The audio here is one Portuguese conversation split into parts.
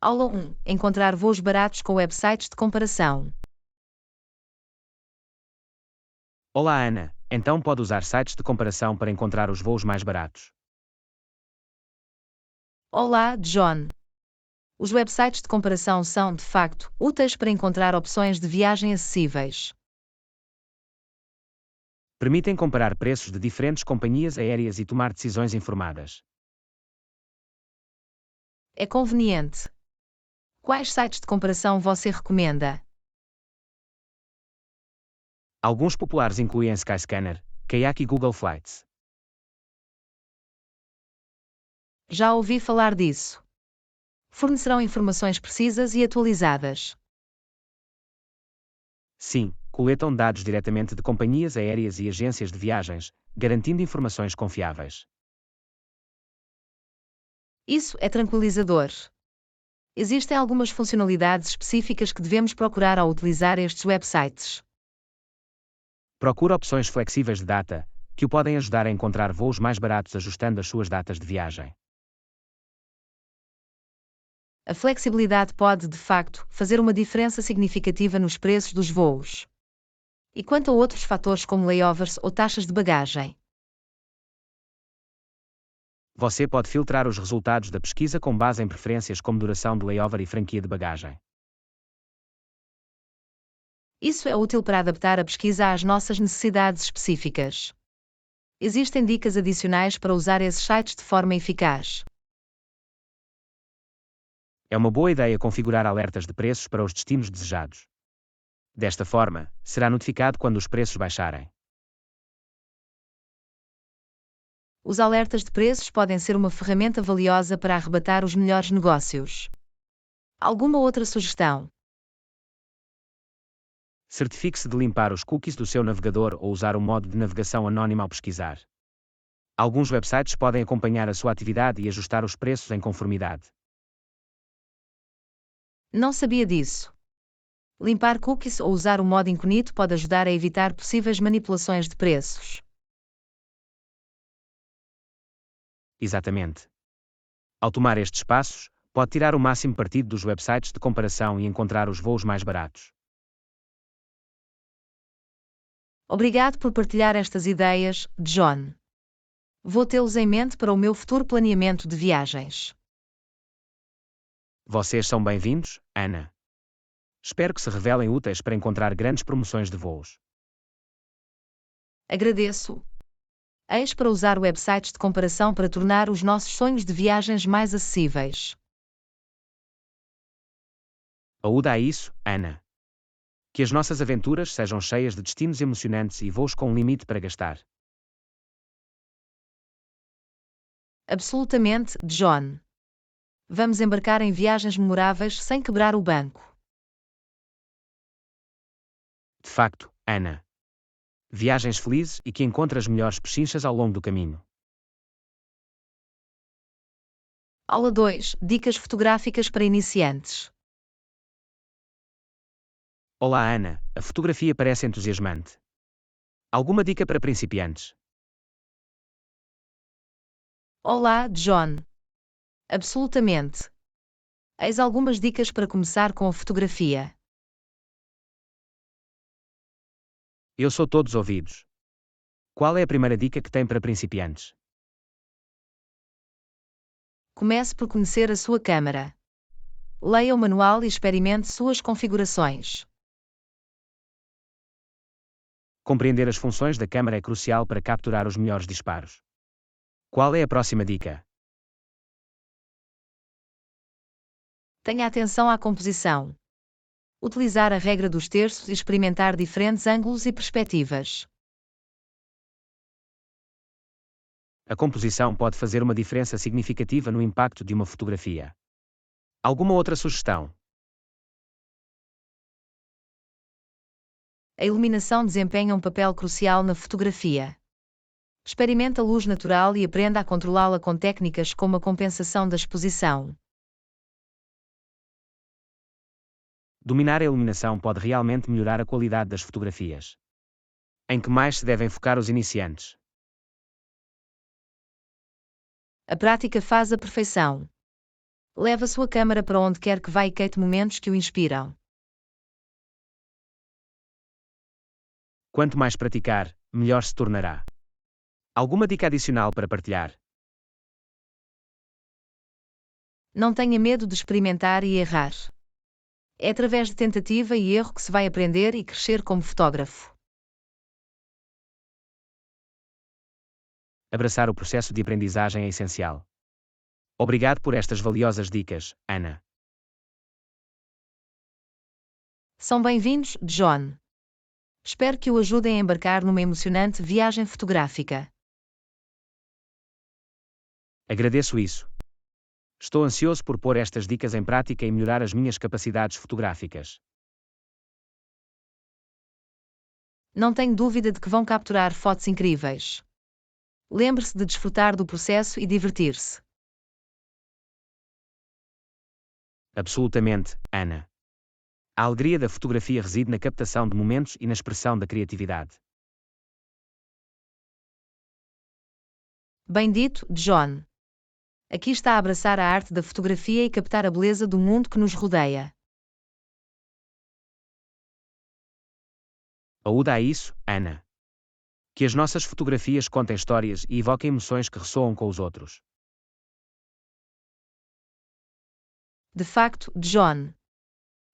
Aula 1. Encontrar voos baratos com websites de comparação. Olá Ana, então pode usar sites de comparação para encontrar os voos mais baratos. Olá, John. Os websites de comparação são, de facto, úteis para encontrar opções de viagem acessíveis. Permitem comparar preços de diferentes companhias aéreas e tomar decisões informadas. É conveniente. Quais sites de comparação você recomenda? Alguns populares incluem Skyscanner, Kayak e Google Flights. Já ouvi falar disso. Fornecerão informações precisas e atualizadas. Sim, coletam dados diretamente de companhias aéreas e agências de viagens, garantindo informações confiáveis. Isso é tranquilizador. Existem algumas funcionalidades específicas que devemos procurar ao utilizar estes websites. Procura opções flexíveis de data, que o podem ajudar a encontrar voos mais baratos ajustando as suas datas de viagem. A flexibilidade pode, de facto, fazer uma diferença significativa nos preços dos voos. E quanto a outros fatores como layovers ou taxas de bagagem? Você pode filtrar os resultados da pesquisa com base em preferências como duração de layover e franquia de bagagem. Isso é útil para adaptar a pesquisa às nossas necessidades específicas. Existem dicas adicionais para usar esses sites de forma eficaz. É uma boa ideia configurar alertas de preços para os destinos desejados. Desta forma, será notificado quando os preços baixarem. Os alertas de preços podem ser uma ferramenta valiosa para arrebatar os melhores negócios. Alguma outra sugestão? Certifique-se de limpar os cookies do seu navegador ou usar o modo de navegação anónima ao pesquisar. Alguns websites podem acompanhar a sua atividade e ajustar os preços em conformidade. Não sabia disso. Limpar cookies ou usar o modo incognito pode ajudar a evitar possíveis manipulações de preços. Exatamente. Ao tomar estes passos, pode tirar o máximo partido dos websites de comparação e encontrar os voos mais baratos. Obrigado por partilhar estas ideias, John. Vou tê-los em mente para o meu futuro planeamento de viagens. Vocês são bem-vindos, Ana. Espero que se revelem úteis para encontrar grandes promoções de voos. Agradeço. Eis para usar websites de comparação para tornar os nossos sonhos de viagens mais acessíveis. Aúda a isso, Ana. Que as nossas aventuras sejam cheias de destinos emocionantes e voos com um limite para gastar. Absolutamente, John. Vamos embarcar em viagens memoráveis sem quebrar o banco. De facto, Ana. Viagens felizes e que encontre as melhores pechinchas ao longo do caminho. Aula 2. Dicas fotográficas para iniciantes. Olá Ana, a fotografia parece entusiasmante. Alguma dica para principiantes? Olá, John. Absolutamente. Eis algumas dicas para começar com a fotografia. Eu sou todos ouvidos. Qual é a primeira dica que tem para principiantes? Comece por conhecer a sua câmera. Leia o manual e experimente suas configurações. Compreender as funções da câmara é crucial para capturar os melhores disparos. Qual é a próxima dica? Tenha atenção à composição. Utilizar a regra dos terços e experimentar diferentes ângulos e perspectivas. A composição pode fazer uma diferença significativa no impacto de uma fotografia. Alguma outra sugestão? A iluminação desempenha um papel crucial na fotografia. Experimente a luz natural e aprenda a controlá-la com técnicas como a compensação da exposição. Dominar a iluminação pode realmente melhorar a qualidade das fotografias. Em que mais se devem focar os iniciantes? A prática faz a perfeição. Leve a sua câmera para onde quer que vá e capte momentos que o inspiram. Quanto mais praticar, melhor se tornará. Alguma dica adicional para partilhar? Não tenha medo de experimentar e errar. É através de tentativa e erro que se vai aprender e crescer como fotógrafo. Abraçar o processo de aprendizagem é essencial. Obrigado por estas valiosas dicas, Ana. São bem-vindos, John. Espero que o ajudem a embarcar numa emocionante viagem fotográfica. Agradeço isso. Estou ansioso por pôr estas dicas em prática e melhorar as minhas capacidades fotográficas. Não tenho dúvida de que vão capturar fotos incríveis. Lembre-se de desfrutar do processo e divertir-se. Absolutamente, Ana. A alegria da fotografia reside na captação de momentos e na expressão da criatividade. Bem dito, John. Aqui está a abraçar a arte da fotografia e captar a beleza do mundo que nos rodeia. Aúda a isso, Ana. Que as nossas fotografias contem histórias e evoquem emoções que ressoam com os outros. De facto, John.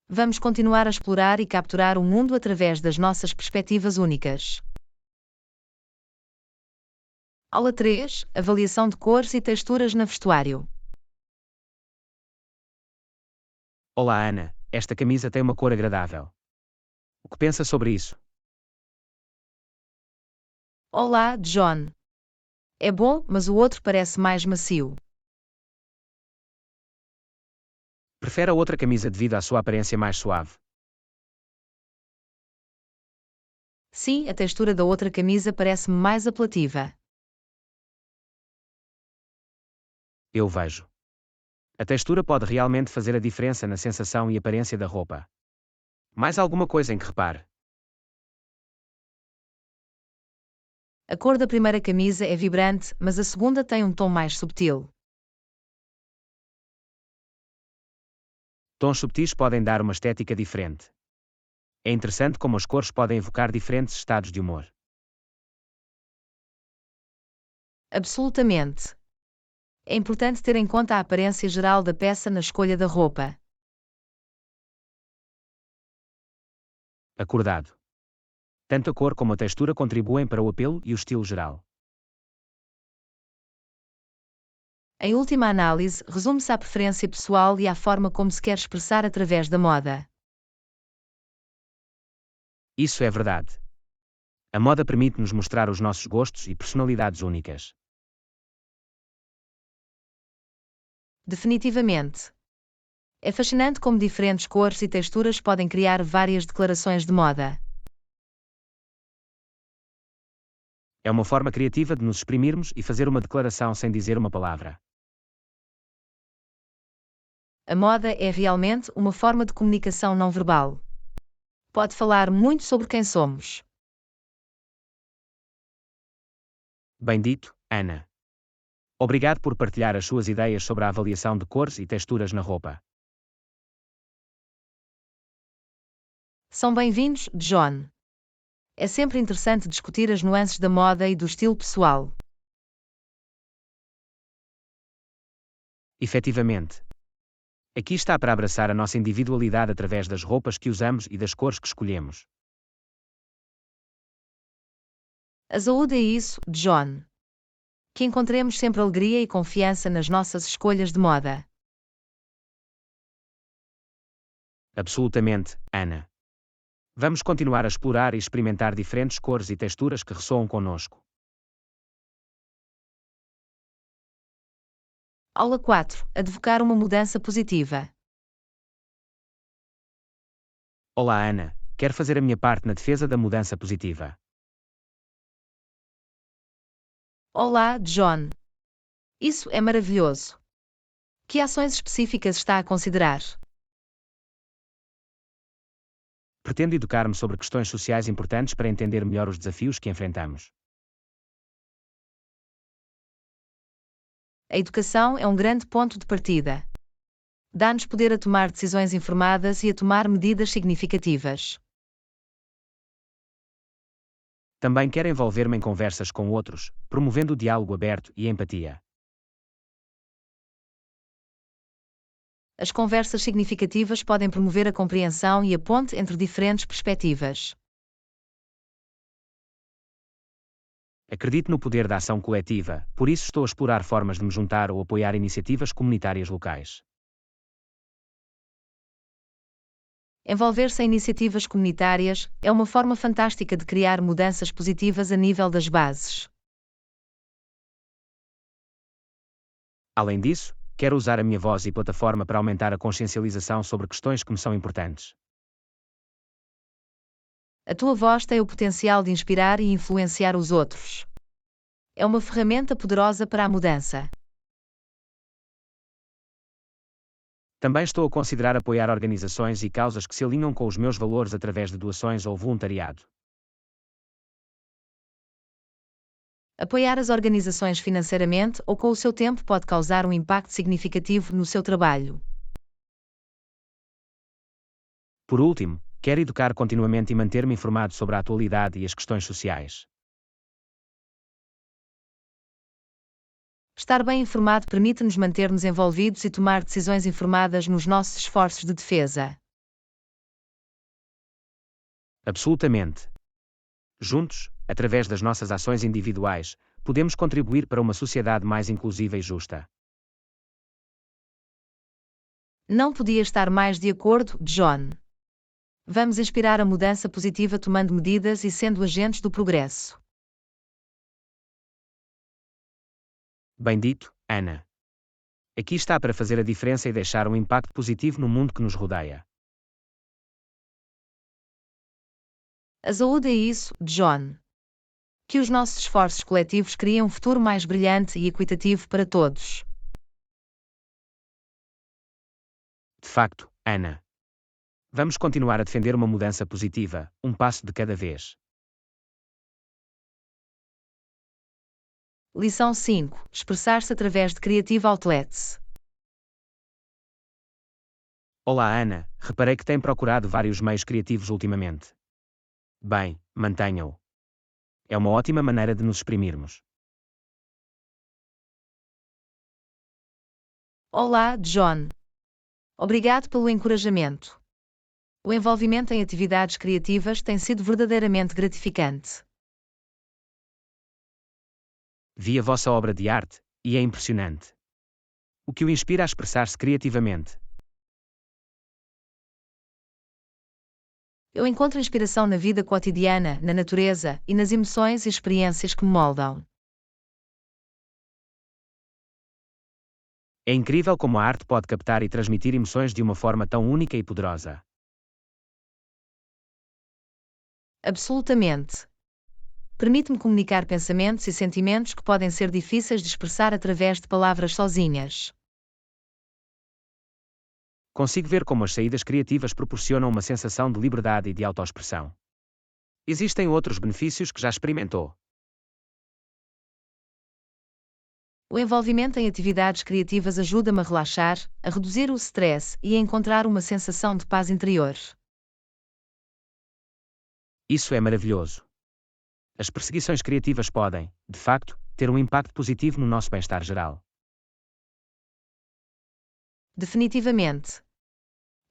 Vamos continuar a explorar e capturar o mundo através das nossas perspectivas únicas. Aula 3. Avaliação de cores e texturas na vestuário. Olá, Ana. Esta camisa tem uma cor agradável. O que pensa sobre isso? Olá, John. É bom, mas o outro parece mais macio. Prefere a outra camisa devido à sua aparência mais suave? Sim, a textura da outra camisa parece-me mais apelativa. Eu vejo. A textura pode realmente fazer a diferença na sensação e aparência da roupa. Mais alguma coisa em que repare? A cor da primeira camisa é vibrante, mas a segunda tem um tom mais subtil. Tons subtis podem dar uma estética diferente. É interessante como as cores podem evocar diferentes estados de humor. Absolutamente. É importante ter em conta a aparência geral da peça na escolha da roupa. Acordado. Tanto a cor como a textura contribuem para o apelo e o estilo geral. Em última análise, resume-se à preferência pessoal e à forma como se quer expressar através da moda. Isso é verdade. A moda permite-nos mostrar os nossos gostos e personalidades únicas. Definitivamente. É fascinante como diferentes cores e texturas podem criar várias declarações de moda. É uma forma criativa de nos exprimirmos e fazer uma declaração sem dizer uma palavra. A moda é realmente uma forma de comunicação não verbal. Pode falar muito sobre quem somos. Bem dito, Ana. Obrigado por partilhar as suas ideias sobre a avaliação de cores e texturas na roupa. São bem-vindos, John. É sempre interessante discutir as nuances da moda e do estilo pessoal. Efetivamente. Aqui está para abraçar a nossa individualidade através das roupas que usamos e das cores que escolhemos. A saúde é isso, John. Que encontremos sempre alegria e confiança nas nossas escolhas de moda. Absolutamente, Ana. Vamos continuar a explorar e experimentar diferentes cores e texturas que ressoam conosco. Aula 4. Advocar uma mudança positiva. Olá, Ana. Quero fazer a minha parte na defesa da mudança positiva. Olá, John. Isso é maravilhoso. Que ações específicas está a considerar? Pretendo educar-me sobre questões sociais importantes para entender melhor os desafios que enfrentamos. A educação é um grande ponto de partida. Dá-nos poder a tomar decisões informadas e a tomar medidas significativas. Também quero envolver-me em conversas com outros, promovendo o diálogo aberto e empatia. As conversas significativas podem promover a compreensão e a ponte entre diferentes perspectivas. Acredito no poder da ação coletiva, por isso estou a explorar formas de me juntar ou apoiar iniciativas comunitárias locais. Envolver-se em iniciativas comunitárias é uma forma fantástica de criar mudanças positivas a nível das bases. Além disso, quero usar a minha voz e plataforma para aumentar a consciencialização sobre questões que me são importantes. A tua voz tem o potencial de inspirar e influenciar os outros. É uma ferramenta poderosa para a mudança. Também estou a considerar apoiar organizações e causas que se alinham com os meus valores através de doações ou voluntariado. Apoiar as organizações financeiramente ou com o seu tempo pode causar um impacto significativo no seu trabalho. Por último, quero educar continuamente e manter-me informado sobre a atualidade e as questões sociais. Estar bem informado permite-nos manter-nos envolvidos e tomar decisões informadas nos nossos esforços de defesa. Absolutamente. Juntos, através das nossas ações individuais, podemos contribuir para uma sociedade mais inclusiva e justa. Não podia estar mais de acordo, John. Vamos inspirar a mudança positiva tomando medidas e sendo agentes do progresso. Bem dito, Ana. Aqui está para fazer a diferença e deixar um impacto positivo no mundo que nos rodeia. A saúde é isso, John. Que os nossos esforços coletivos criem um futuro mais brilhante e equitativo para todos. De facto, Ana. Vamos continuar a defender uma mudança positiva, um passo de cada vez. Lição 5. Expressar-se através de Creative Outlets. Olá, Ana. Reparei que tem procurado vários meios criativos ultimamente. Bem, mantenha-o. É uma ótima maneira de nos exprimirmos. Olá, John. Obrigado pelo encorajamento. O envolvimento em atividades criativas tem sido verdadeiramente gratificante. Vi a vossa obra de arte, e é impressionante. O que o inspira a expressar-se criativamente? Eu encontro inspiração na vida cotidiana, na natureza e nas emoções e experiências que me moldam. É incrível como a arte pode captar e transmitir emoções de uma forma tão única e poderosa. Absolutamente. Permite-me comunicar pensamentos e sentimentos que podem ser difíceis de expressar através de palavras sozinhas. Consigo ver como as saídas criativas proporcionam uma sensação de liberdade e de autoexpressão. Existem outros benefícios que já experimentou. O envolvimento em atividades criativas ajuda-me a relaxar, a reduzir o stress e a encontrar uma sensação de paz interior. Isso é maravilhoso. As perseguições criativas podem, de facto, ter um impacto positivo no nosso bem-estar geral. Definitivamente.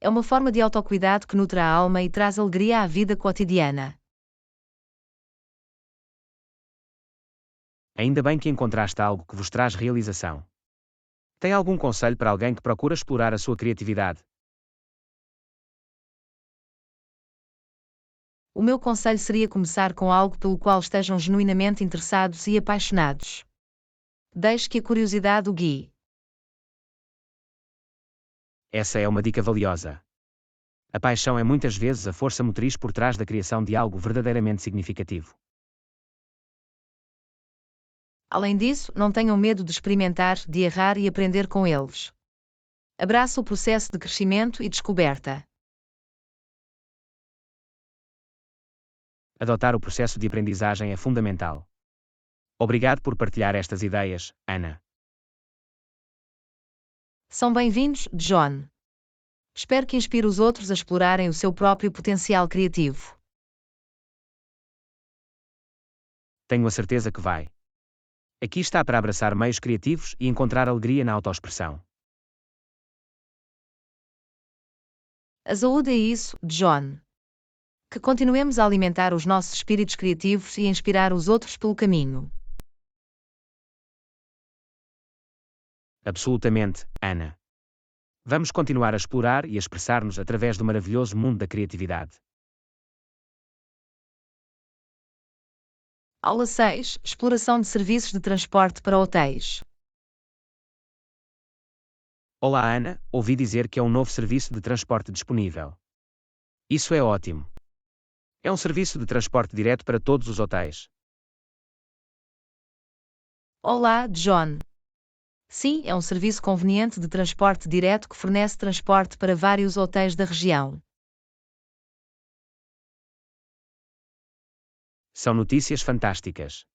É uma forma de autocuidado que nutre a alma e traz alegria à vida cotidiana. Ainda bem que encontraste algo que vos traz realização. Tem algum conselho para alguém que procura explorar a sua criatividade? O meu conselho seria começar com algo pelo qual estejam genuinamente interessados e apaixonados. Deixe que a curiosidade o guie. Essa é uma dica valiosa. A paixão é muitas vezes a força motriz por trás da criação de algo verdadeiramente significativo. Além disso, não tenham medo de experimentar, de errar e aprender com eles. Abraça o processo de crescimento e descoberta. Adotar o processo de aprendizagem é fundamental. Obrigado por partilhar estas ideias, Ana. São bem-vindos, John. Espero que inspire os outros a explorarem o seu próprio potencial criativo. Tenho a certeza que vai. Aqui está para abraçar meios criativos e encontrar alegria na autoexpressão. A saúde é isso, John. Que continuemos a alimentar os nossos espíritos criativos e a inspirar os outros pelo caminho. Absolutamente, Ana. Vamos continuar a explorar e a expressar-nos através do maravilhoso mundo da criatividade. Aula 6. Exploração de serviços de transporte para hotéis. Olá, Ana, ouvi dizer que é um novo serviço de transporte disponível. Isso é ótimo. É um serviço de transporte direto para todos os hotéis. Olá, John. Sim, é um serviço conveniente de transporte direto que fornece transporte para vários hotéis da região. São notícias fantásticas.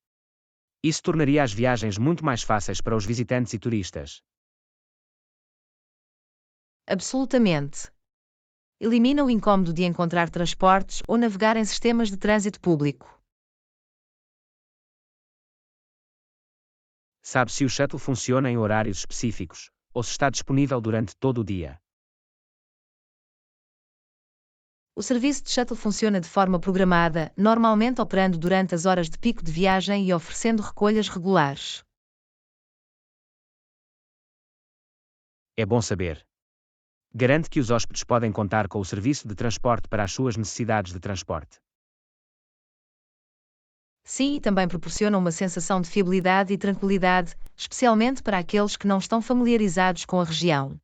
Isso tornaria as viagens muito mais fáceis para os visitantes e turistas. Absolutamente. Elimina o incômodo de encontrar transportes ou navegar em sistemas de trânsito público. Sabe se o shuttle funciona em horários específicos, ou se está disponível durante todo o dia? O serviço de shuttle funciona de forma programada, normalmente operando durante as horas de pico de viagem e oferecendo recolhas regulares. É bom saber. Garante que os hóspedes podem contar com o serviço de transporte para as suas necessidades de transporte. Sim, e também proporciona uma sensação de fiabilidade e tranquilidade, especialmente para aqueles que não estão familiarizados com a região.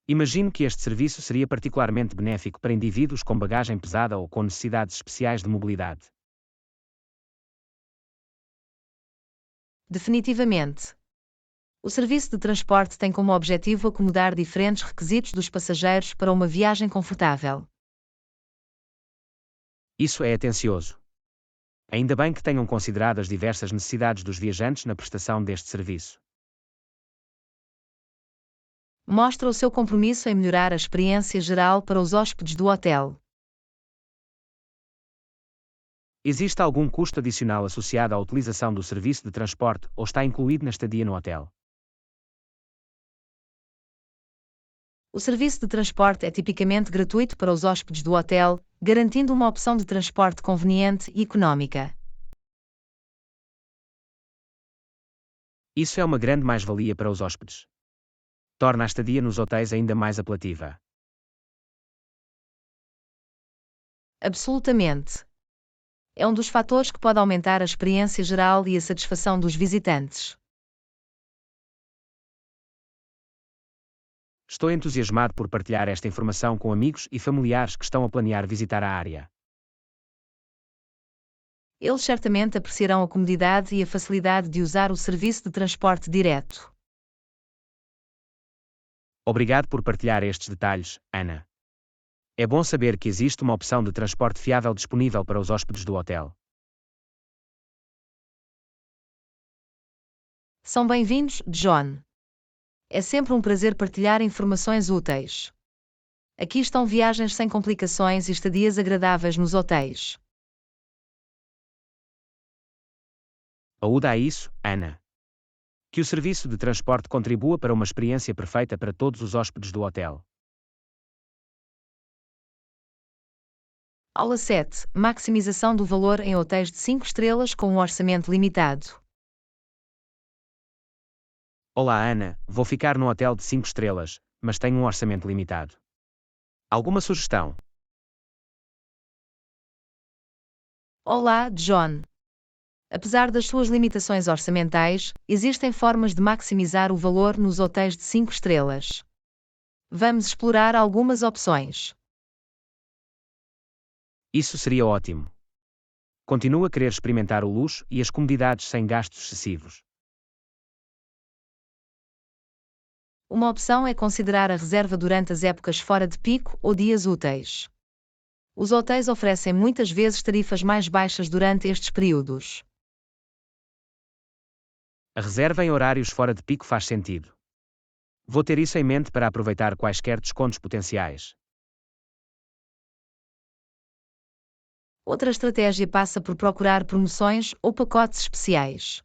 Imagino que este serviço seria particularmente benéfico para indivíduos com bagagem pesada ou com necessidades especiais de mobilidade. Definitivamente. O serviço de transporte tem como objetivo acomodar diferentes requisitos dos passageiros para uma viagem confortável. Isso é atencioso. Ainda bem que tenham considerado as diversas necessidades dos viajantes na prestação deste serviço. Mostra o seu compromisso em melhorar a experiência geral para os hóspedes do hotel. Existe algum custo adicional associado à utilização do serviço de transporte ou está incluído na estadia no hotel? O serviço de transporte é tipicamente gratuito para os hóspedes do hotel, garantindo uma opção de transporte conveniente e económica. Isso é uma grande mais-valia para os hóspedes. Torna a estadia nos hotéis ainda mais apelativa. Absolutamente. É um dos fatores que pode aumentar a experiência geral e a satisfação dos visitantes. Estou entusiasmado por partilhar esta informação com amigos e familiares que estão a planear visitar a área. Eles certamente apreciarão a comodidade e a facilidade de usar o serviço de transporte direto. Obrigado por partilhar estes detalhes, Ana. É bom saber que existe uma opção de transporte fiável disponível para os hóspedes do hotel. São bem-vindos, John. É sempre um prazer partilhar informações úteis. Aqui estão viagens sem complicações e estadias agradáveis nos hotéis. Aúda a isso, Ana. Que o serviço de transporte contribua para uma experiência perfeita para todos os hóspedes do hotel. Aula 7. Maximização do valor em hotéis de 5 estrelas com um orçamento limitado. Olá, Ana, vou ficar num hotel de 5 estrelas, mas tenho um orçamento limitado. Alguma sugestão? Olá, John. Apesar das suas limitações orçamentais, existem formas de maximizar o valor nos hotéis de 5 estrelas. Vamos explorar algumas opções. Isso seria ótimo. Continuo a querer experimentar o luxo e as comodidades sem gastos excessivos. Uma opção é considerar a reserva durante as épocas fora de pico ou dias úteis. Os hotéis oferecem muitas vezes tarifas mais baixas durante estes períodos. A reserva em horários fora de pico faz sentido. Vou ter isso em mente para aproveitar quaisquer descontos potenciais. Outra estratégia passa por procurar promoções ou pacotes especiais.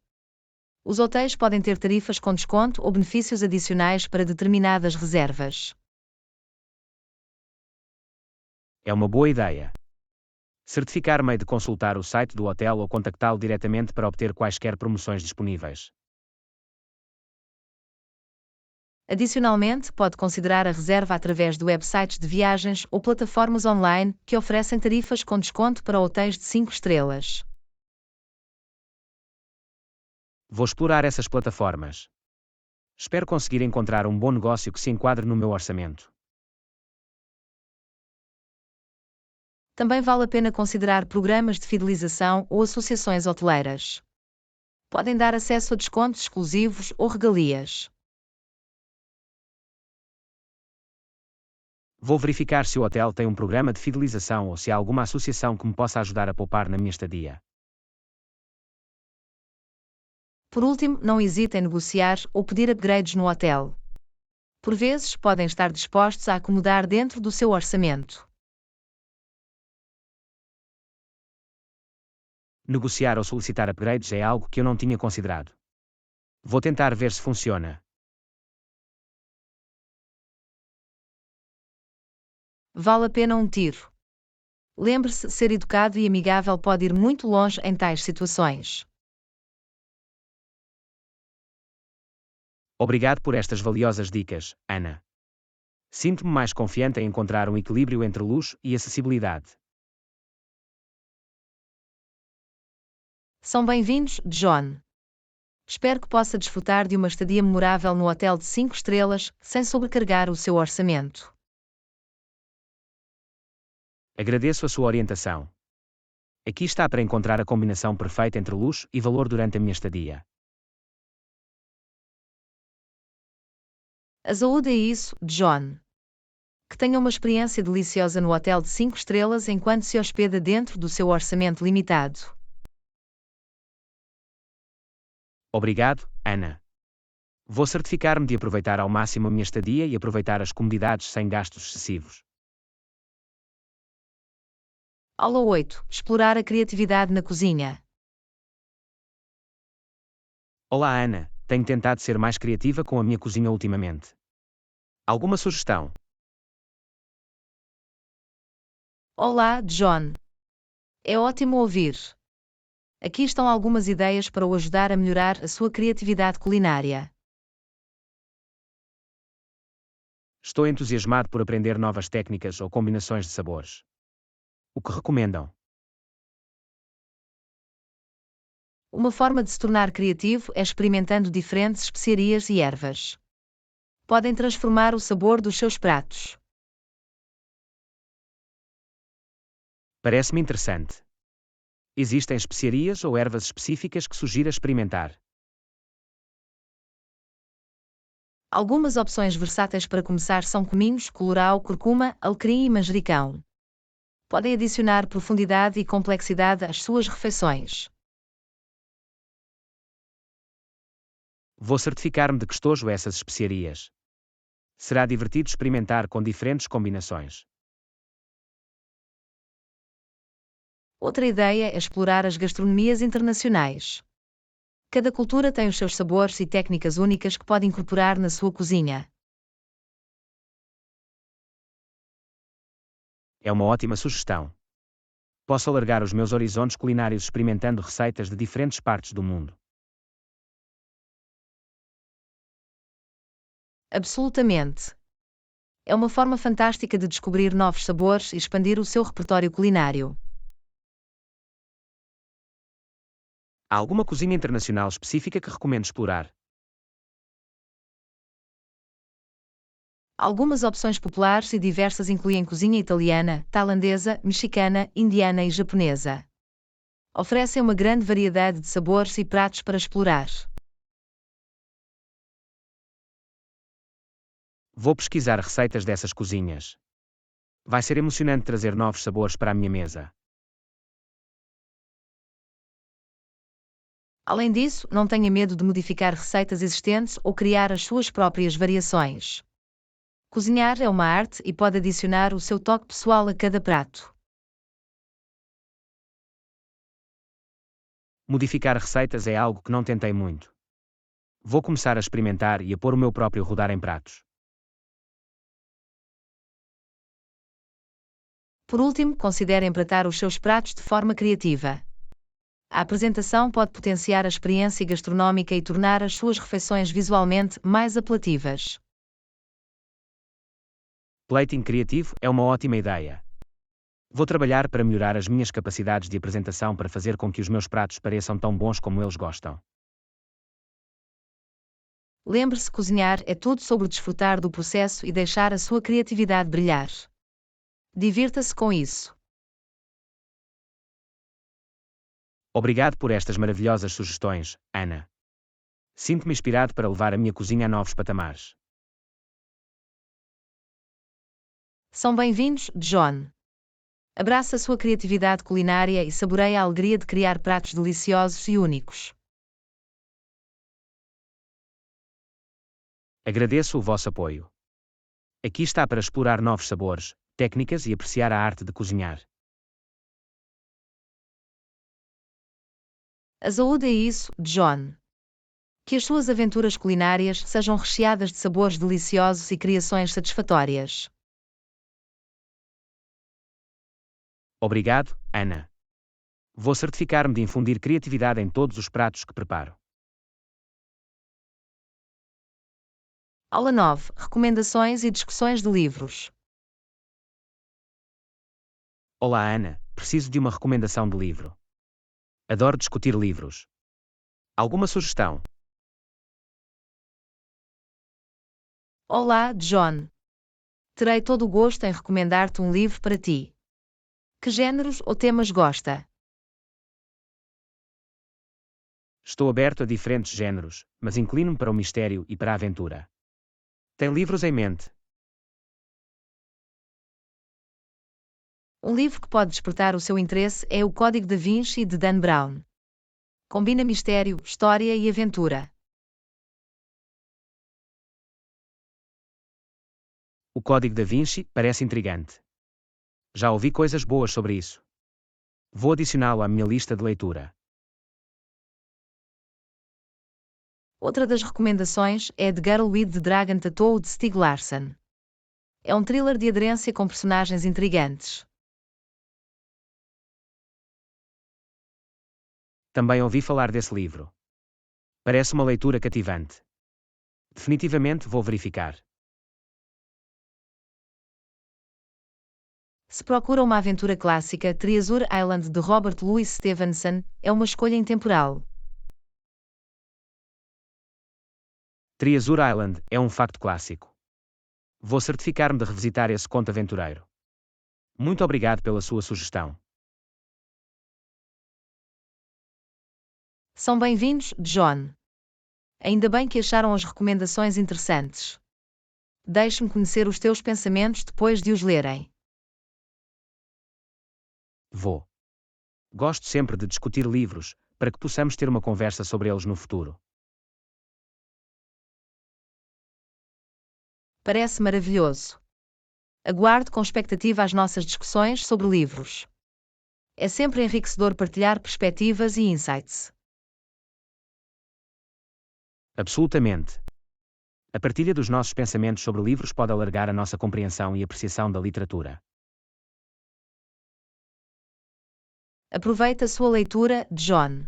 Os hotéis podem ter tarifas com desconto ou benefícios adicionais para determinadas reservas. É uma boa ideia. Certificar-me de consultar o site do hotel ou contactá-lo diretamente para obter quaisquer promoções disponíveis. Adicionalmente, pode considerar a reserva através de websites de viagens ou plataformas online que oferecem tarifas com desconto para hotéis de 5 estrelas. Vou explorar essas plataformas. Espero conseguir encontrar um bom negócio que se enquadre no meu orçamento. Também vale a pena considerar programas de fidelização ou associações hoteleiras. Podem dar acesso a descontos exclusivos ou regalias. Vou verificar se o hotel tem um programa de fidelização ou se há alguma associação que me possa ajudar a poupar na minha estadia. Por último, não hesite em negociar ou pedir upgrades no hotel. Por vezes, podem estar dispostos a acomodar dentro do seu orçamento. Negociar ou solicitar upgrades é algo que eu não tinha considerado. Vou tentar ver se funciona. Vale a pena um tiro. Lembre-se, ser educado e amigável pode ir muito longe em tais situações. Obrigado por estas valiosas dicas, Ana. Sinto-me mais confiante em encontrar um equilíbrio entre luxo e acessibilidade. São bem-vindos, John. Espero que possa desfrutar de uma estadia memorável no hotel de 5 estrelas, sem sobrecarregar o seu orçamento. Agradeço a sua orientação. Aqui está para encontrar a combinação perfeita entre luxo e valor durante a minha estadia. A saúde é isso, John. Que tenha uma experiência deliciosa no hotel de 5 estrelas enquanto se hospeda dentro do seu orçamento limitado. Obrigado, Ana. Vou certificar-me de aproveitar ao máximo a minha estadia e aproveitar as comodidades sem gastos excessivos. Aula 8. Explorar a criatividade na cozinha. Olá, Ana. Tenho tentado ser mais criativa com a minha cozinha ultimamente. Alguma sugestão? Olá, John. É ótimo ouvir. Aqui estão algumas ideias para o ajudar a melhorar a sua criatividade culinária. Estou entusiasmado por aprender novas técnicas ou combinações de sabores. O que recomendam? Uma forma de se tornar criativo é experimentando diferentes especiarias e ervas. Podem transformar o sabor dos seus pratos. Parece-me interessante. Existem especiarias ou ervas específicas que sugira experimentar? Algumas opções versáteis para começar são cominhos, colorau, curcuma, alecrim e manjericão. Podem adicionar profundidade e complexidade às suas refeições. Vou certificar-me de que estojo essas especiarias. Será divertido experimentar com diferentes combinações. Outra ideia é explorar as gastronomias internacionais. Cada cultura tem os seus sabores e técnicas únicas que pode incorporar na sua cozinha. É uma ótima sugestão. Posso alargar os meus horizontes culinários experimentando receitas de diferentes partes do mundo. Absolutamente. É uma forma fantástica de descobrir novos sabores e expandir o seu repertório culinário. Há alguma cozinha internacional específica que recomendo explorar? Algumas opções populares e diversas incluem cozinha italiana, tailandesa, mexicana, indiana e japonesa. Oferecem uma grande variedade de sabores e pratos para explorar. Vou pesquisar receitas dessas cozinhas. Vai ser emocionante trazer novos sabores para a minha mesa. Além disso, não tenha medo de modificar receitas existentes ou criar as suas próprias variações. Cozinhar é uma arte e pode adicionar o seu toque pessoal a cada prato. Modificar receitas é algo que não tentei muito. Vou começar a experimentar e a pôr o meu próprio rodar em pratos. Por último, considere empratar os seus pratos de forma criativa. A apresentação pode potenciar a experiência gastronómica e tornar as suas refeições visualmente mais apelativas. Plating criativo é uma ótima ideia. Vou trabalhar para melhorar as minhas capacidades de apresentação para fazer com que os meus pratos pareçam tão bons como eles gostam. Lembre-se, cozinhar é tudo sobre desfrutar do processo e deixar a sua criatividade brilhar. Divirta-se com isso. Obrigado por estas maravilhosas sugestões, Ana. Sinto-me inspirado para levar a minha cozinha a novos patamares. São bem-vindos, John. Abraça a sua criatividade culinária e saboreie a alegria de criar pratos deliciosos e únicos. Agradeço o vosso apoio. Aqui está para explorar novos sabores, técnicas e apreciar a arte de cozinhar. A saúde é isso, John. Que as suas aventuras culinárias sejam recheadas de sabores deliciosos e criações satisfatórias. Obrigado, Ana. Vou certificar-me de infundir criatividade em todos os pratos que preparo. Aula 9. Recomendações e discussões de livros. Olá, Ana. Preciso de uma recomendação de livro. Adoro discutir livros. Alguma sugestão? Olá, John. Terei todo o gosto em recomendar-te um livro para ti. Que géneros ou temas gosta? Estou aberto a diferentes géneros, mas inclino-me para o mistério e para a aventura. Tem livros em mente? Um livro que pode despertar o seu interesse é O Código da Vinci de Dan Brown. Combina mistério, história e aventura. O Código da Vinci parece intrigante. Já ouvi coisas boas sobre isso. Vou adicioná-lo à minha lista de leitura. Outra das recomendações é The Girl with the Dragon Tattoo de Stieg Larsson. É um thriller de aderência com personagens intrigantes. Também ouvi falar desse livro. Parece uma leitura cativante. Definitivamente vou verificar. Se procura uma aventura clássica, Treasure Island de Robert Louis Stevenson é uma escolha intemporal. Treasure Island é um facto clássico. Vou certificar-me de revisitar esse conto aventureiro. Muito obrigado pela sua sugestão. São bem-vindos, John. Ainda bem que acharam as recomendações interessantes. Deixe-me conhecer os teus pensamentos depois de os lerem. Vou. Gosto sempre de discutir livros, para que possamos ter uma conversa sobre eles no futuro. Parece maravilhoso. Aguardo com expectativa as nossas discussões sobre livros. É sempre enriquecedor partilhar perspectivas e insights. Absolutamente. A partilha dos nossos pensamentos sobre livros pode alargar a nossa compreensão e apreciação da literatura. Aproveite a sua leitura, John.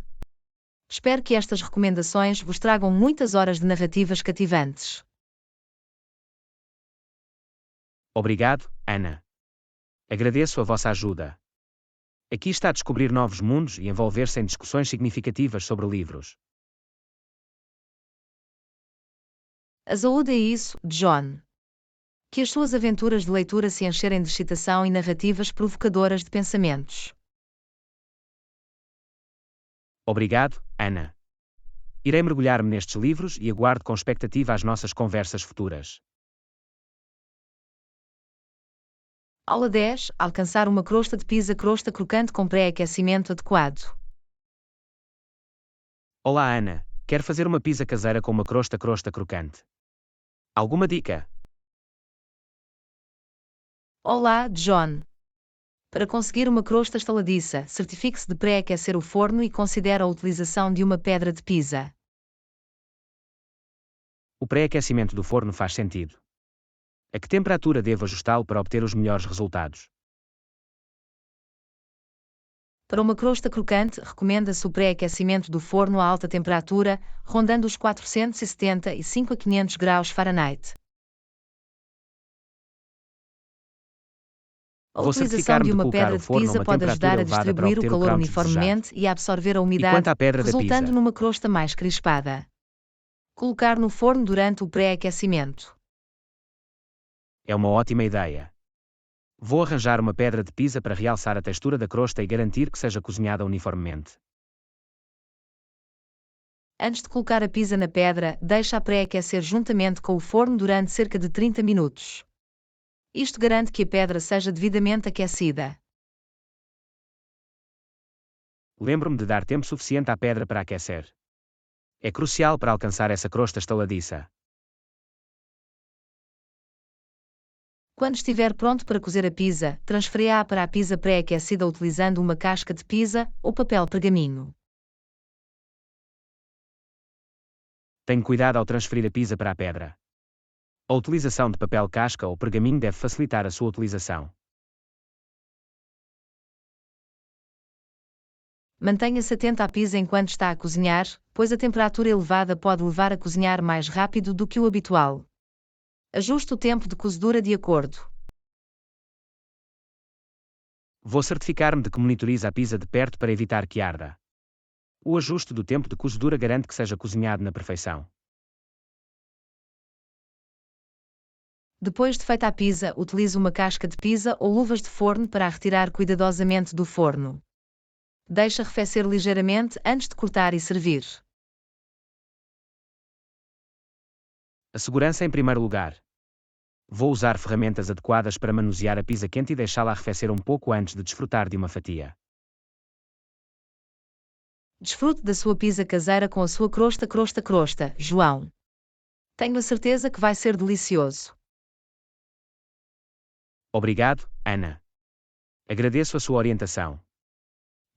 Espero que estas recomendações vos tragam muitas horas de narrativas cativantes. Obrigado, Ana. Agradeço a vossa ajuda. Aqui está a descobrir novos mundos e envolver-se em discussões significativas sobre livros. A saúde é isso, John. Que as suas aventuras de leitura se encherem de excitação e narrativas provocadoras de pensamentos. Obrigado, Ana. Irei mergulhar-me nestes livros e aguardo com expectativa as nossas conversas futuras. Aula 10. Alcançar uma crosta de pizza crosta crocante com pré-aquecimento adequado. Olá Ana, quero fazer uma pizza caseira com uma crosta crocante. Alguma dica? Olá, John. Para conseguir uma crosta estaladiça, certifique-se de pré-aquecer o forno e considere a utilização de uma pedra de pizza. O pré-aquecimento do forno faz sentido. A que temperatura devo ajustá-lo para obter os melhores resultados? Para uma crosta crocante, recomenda-se o pré-aquecimento do forno a alta temperatura, rondando os 475 a 500 graus Fahrenheit. A Vou utilização certificar-me de de uma colocar pedra o de forno a pisa uma pode temperatura ajudar a elevada para distribuir o obter o calor crunch desejado. uniformemente e a absorver a E umidade, quanto à pedra da resultando pizza? numa crosta mais crispada. Colocar no forno durante o pré-aquecimento. É uma ótima ideia. Vou arranjar uma pedra de pizza para realçar a textura da crosta e garantir que seja cozinhada uniformemente. Antes de colocar a pizza na pedra, deixe-a pré-aquecer juntamente com o forno durante cerca de 30 minutos. Isto garante que a pedra seja devidamente aquecida. Lembro-me de dar tempo suficiente à pedra para aquecer. É crucial para alcançar essa crosta estaladiça. Quando estiver pronto para cozer a pizza, transfere-a para a pizza pré-aquecida utilizando uma casca de pizza ou papel pergaminho. Tenho cuidado ao transferir a pizza para a pedra. A utilização de papel casca ou pergaminho deve facilitar a sua utilização. Mantenha-se atento à pizza enquanto está a cozinhar, pois a temperatura elevada pode levar a cozinhar mais rápido do que o habitual. Ajuste o tempo de cozedura de acordo. Vou certificar-me de que monitoriza a pizza de perto para evitar que arda. O ajuste do tempo de cozedura garante que seja cozinhado na perfeição. Depois de feita a pizza, utilize uma casca de pizza ou luvas de forno para a retirar cuidadosamente do forno. Deixe arrefecer ligeiramente antes de cortar e servir. A segurança em primeiro lugar. Vou usar ferramentas adequadas para manusear a pizza quente e deixá-la arrefecer um pouco antes de desfrutar de uma fatia. Desfrute da sua pizza caseira com a sua crosta, João. Tenho a certeza que vai ser delicioso. Obrigado, Ana. Agradeço a sua orientação.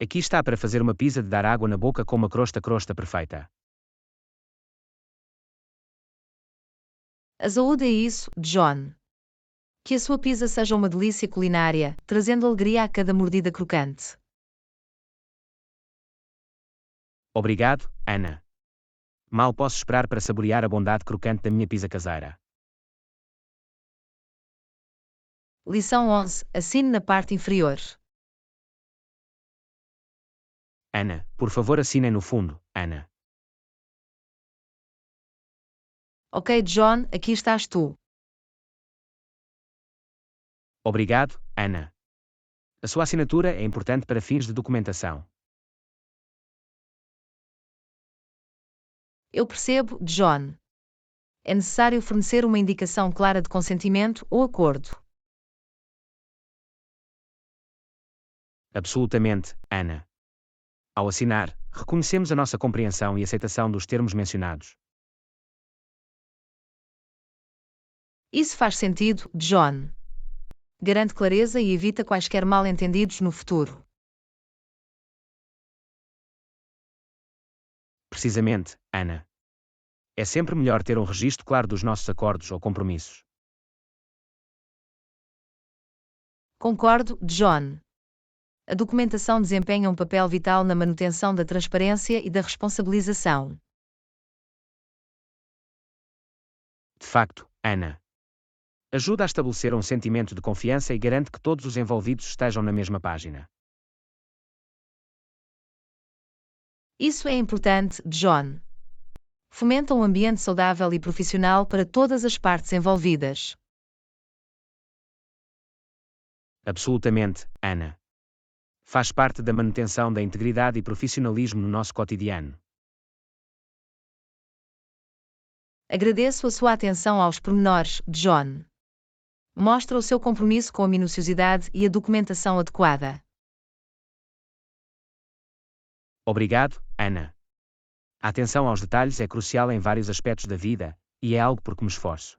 Aqui está para fazer uma pizza de dar água na boca com uma crosta perfeita. A saúde é isso, John. Que a sua pizza seja uma delícia culinária, trazendo alegria a cada mordida crocante. Obrigado, Ana. Mal posso esperar para saborear a bondade crocante da minha pizza caseira. Lição 11. Assine na parte inferior. Ana, por favor assinem no fundo, Ana. Ok, John, aqui estás tu. Obrigado, Ana. A sua assinatura é importante para fins de documentação. Eu percebo, John. É necessário fornecer uma indicação clara de consentimento ou acordo. Absolutamente, Ana. Ao assinar, reconhecemos a nossa compreensão e aceitação dos termos mencionados. Isso faz sentido, John. Garante clareza e evita quaisquer mal-entendidos no futuro. Precisamente, Ana. É sempre melhor ter um registro claro dos nossos acordos ou compromissos. Concordo, John. A documentação desempenha um papel vital na manutenção da transparência e da responsabilização. De facto, Ana. Ajuda a estabelecer um sentimento de confiança e garante que todos os envolvidos estejam na mesma página. Isso é importante, John. Fomenta um ambiente saudável e profissional para todas as partes envolvidas. Absolutamente, Ana. Faz parte da manutenção da integridade e profissionalismo no nosso cotidiano. Agradeço a sua atenção aos pormenores, John. Mostra o seu compromisso com a minuciosidade e a documentação adequada. Obrigado, Ana. A atenção aos detalhes é crucial em vários aspectos da vida, e é algo por que me esforço.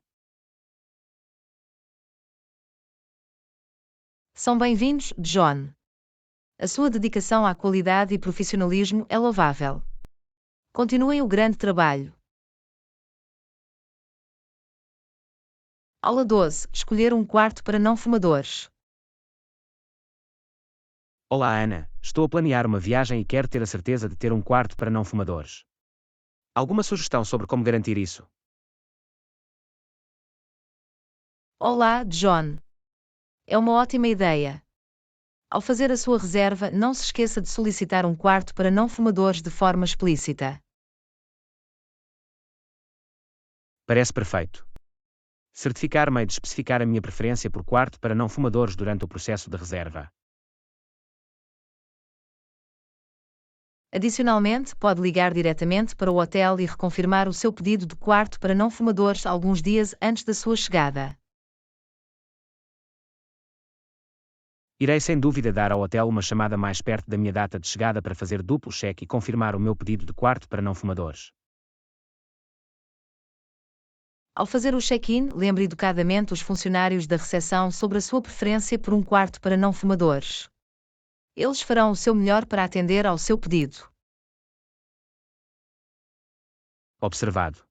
São bem-vindos, John. A sua dedicação à qualidade e profissionalismo é louvável. Continuem o grande trabalho. Aula 12. Escolher um quarto para não fumadores. Olá Ana, estou a planear uma viagem e quero ter a certeza de ter um quarto para não fumadores. Alguma sugestão sobre como garantir isso? Olá, John. É uma ótima ideia. Ao fazer a sua reserva, não se esqueça de solicitar um quarto para não fumadores de forma explícita. Parece perfeito. Certificar-me de especificar a minha preferência por quarto para não fumadores durante o processo de reserva. Adicionalmente, pode ligar diretamente para o hotel e reconfirmar o seu pedido de quarto para não fumadores alguns dias antes da sua chegada. Irei sem dúvida dar ao hotel uma chamada mais perto da minha data de chegada para fazer duplo cheque e confirmar o meu pedido de quarto para não fumadores. Ao fazer o check-in, lembre educadamente os funcionários da recepção sobre a sua preferência por um quarto para não fumadores. Eles farão o seu melhor para atender ao seu pedido. Observado.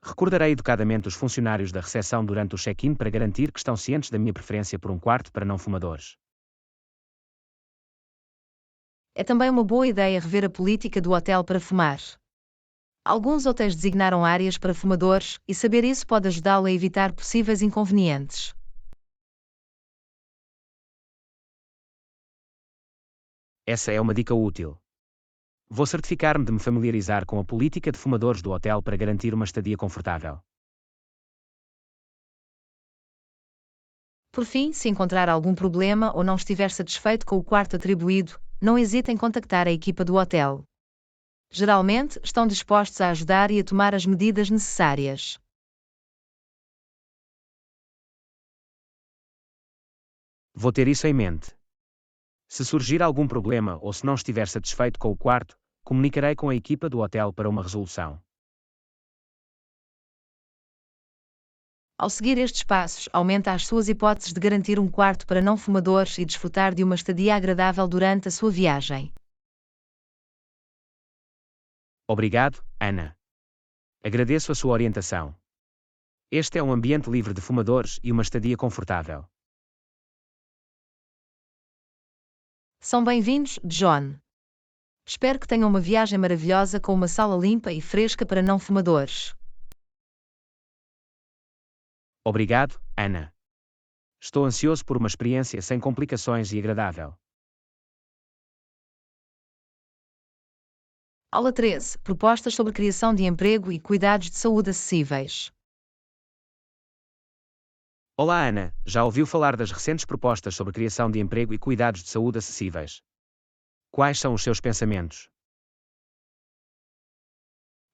Recordarei educadamente os funcionários da recepção durante o check-in para garantir que estão cientes da minha preferência por um quarto para não fumadores. É também uma boa ideia rever a política do hotel para fumar. Alguns hotéis designaram áreas para fumadores, e saber isso pode ajudá-lo a evitar possíveis inconvenientes. Essa é uma dica útil. Vou certificar-me de me familiarizar com a política de fumadores do hotel para garantir uma estadia confortável. Por fim, se encontrar algum problema ou não estiver satisfeito com o quarto atribuído, não hesite em contactar a equipa do hotel. Geralmente, estão dispostos a ajudar e a tomar as medidas necessárias. Vou ter isso em mente. Se surgir algum problema ou se não estiver satisfeito com o quarto, comunicarei com a equipa do hotel para uma resolução. Ao seguir estes passos, aumenta as suas hipóteses de garantir um quarto para não fumadores e desfrutar de uma estadia agradável durante a sua viagem. Obrigado, Ana. Agradeço a sua orientação. Este é um ambiente livre de fumadores e uma estadia confortável. São bem-vindos, John. Espero que tenham uma viagem maravilhosa com uma sala limpa e fresca para não fumadores. Obrigado, Ana. Estou ansioso por uma experiência sem complicações e agradável. Aula 13. Propostas sobre criação de emprego e cuidados de saúde acessíveis. Olá Ana, já ouviu falar das recentes propostas sobre criação de emprego e cuidados de saúde acessíveis? Quais são os seus pensamentos?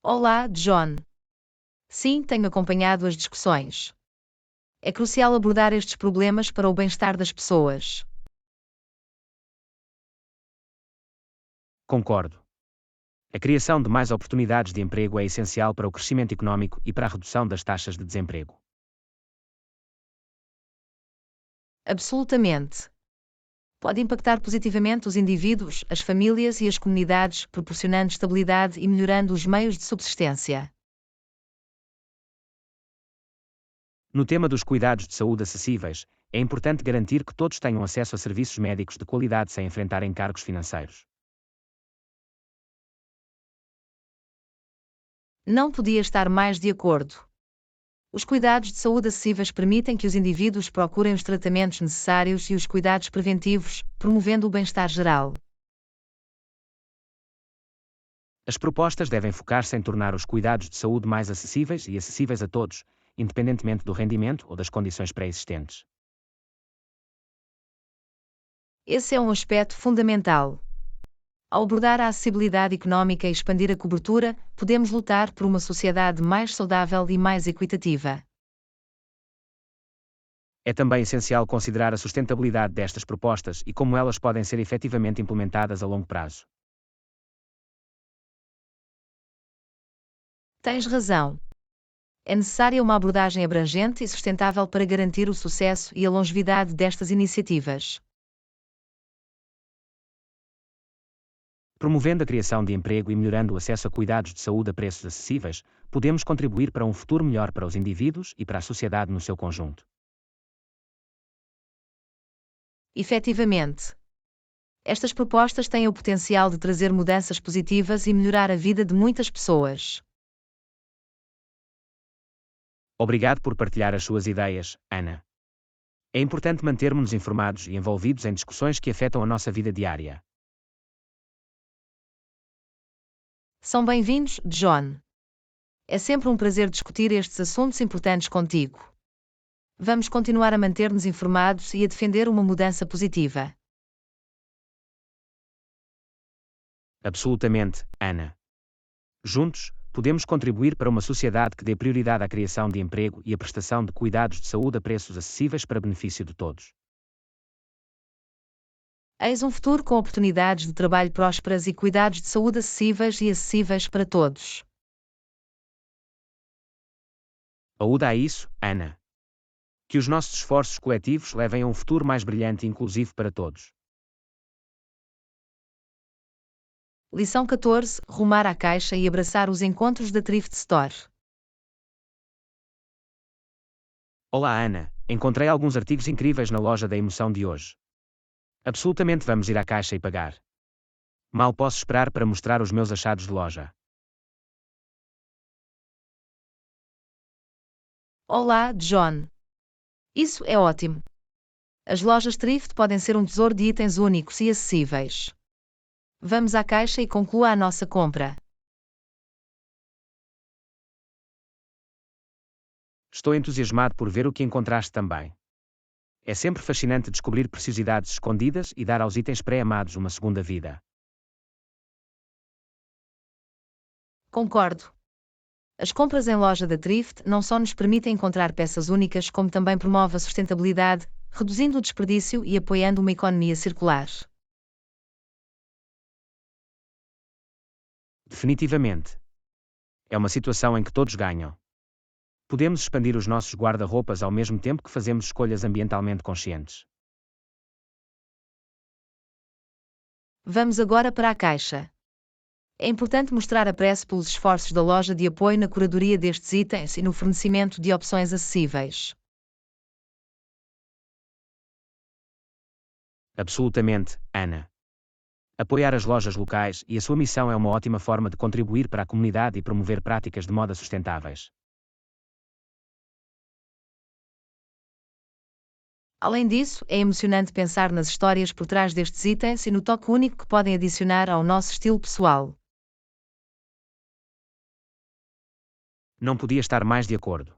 Olá, John. Sim, tenho acompanhado as discussões. É crucial abordar estes problemas para o bem-estar das pessoas. Concordo. A criação de mais oportunidades de emprego é essencial para o crescimento económico e para a redução das taxas de desemprego. Absolutamente. Pode impactar positivamente os indivíduos, as famílias e as comunidades, proporcionando estabilidade e melhorando os meios de subsistência. No tema dos cuidados de saúde acessíveis, é importante garantir que todos tenham acesso a serviços médicos de qualidade sem enfrentar encargos financeiros. Não podia estar mais de acordo. Os cuidados de saúde acessíveis permitem que os indivíduos procurem os tratamentos necessários e os cuidados preventivos, promovendo o bem-estar geral. As propostas devem focar-se em tornar os cuidados de saúde mais acessíveis e acessíveis a todos, independentemente do rendimento ou das condições pré-existentes. Esse é um aspecto fundamental. Ao abordar a acessibilidade económica e expandir a cobertura, podemos lutar por uma sociedade mais saudável e mais equitativa. É também essencial considerar a sustentabilidade destas propostas e como elas podem ser efetivamente implementadas a longo prazo. Tens razão. É necessária uma abordagem abrangente e sustentável para garantir o sucesso e a longevidade destas iniciativas. Promovendo a criação de emprego e melhorando o acesso a cuidados de saúde a preços acessíveis, podemos contribuir para um futuro melhor para os indivíduos e para a sociedade no seu conjunto. Efetivamente. Estas propostas têm o potencial de trazer mudanças positivas e melhorar a vida de muitas pessoas. Obrigado por partilhar as suas ideias, Ana. É importante mantermos-nos informados e envolvidos em discussões que afetam a nossa vida diária. São bem-vindos, John. É sempre um prazer discutir estes assuntos importantes contigo. Vamos continuar a manter-nos informados e a defender uma mudança positiva. Absolutamente, Ana. Juntos, podemos contribuir para uma sociedade que dê prioridade à criação de emprego e à prestação de cuidados de saúde a preços acessíveis para benefício de todos. Eis um futuro com oportunidades de trabalho prósperas e cuidados de saúde acessíveis para todos. Aúda a isso, Ana. Que os nossos esforços coletivos levem a um futuro mais brilhante e inclusivo para todos. Lição 14: Rumar à caixa e abraçar os encontros da Thrift Store. Olá, Ana. Encontrei alguns artigos incríveis na loja da emoção de hoje. Absolutamente vamos ir à caixa e pagar. Mal posso esperar para mostrar os meus achados de loja. Olá, John. Isso é ótimo. As lojas Thrift podem ser um tesouro de itens únicos e acessíveis. Vamos à caixa e conclua a nossa compra. Estou entusiasmado por ver o que encontraste também. É sempre fascinante descobrir preciosidades escondidas e dar aos itens pré-amados uma segunda vida. Concordo. As compras em loja da Thrift não só nos permitem encontrar peças únicas, como também promove a sustentabilidade, reduzindo o desperdício e apoiando uma economia circular. Definitivamente. É uma situação em que todos ganham. Podemos expandir os nossos guarda-roupas ao mesmo tempo que fazemos escolhas ambientalmente conscientes. Vamos agora para a caixa. É importante mostrar apreço pelos esforços da loja de apoio na curadoria destes itens e no fornecimento de opções acessíveis. Absolutamente, Ana. Apoiar as lojas locais e a sua missão é uma ótima forma de contribuir para a comunidade e promover práticas de moda sustentáveis. Além disso, é emocionante pensar nas histórias por trás destes itens e no toque único que podem adicionar ao nosso estilo pessoal. Não podia estar mais de acordo.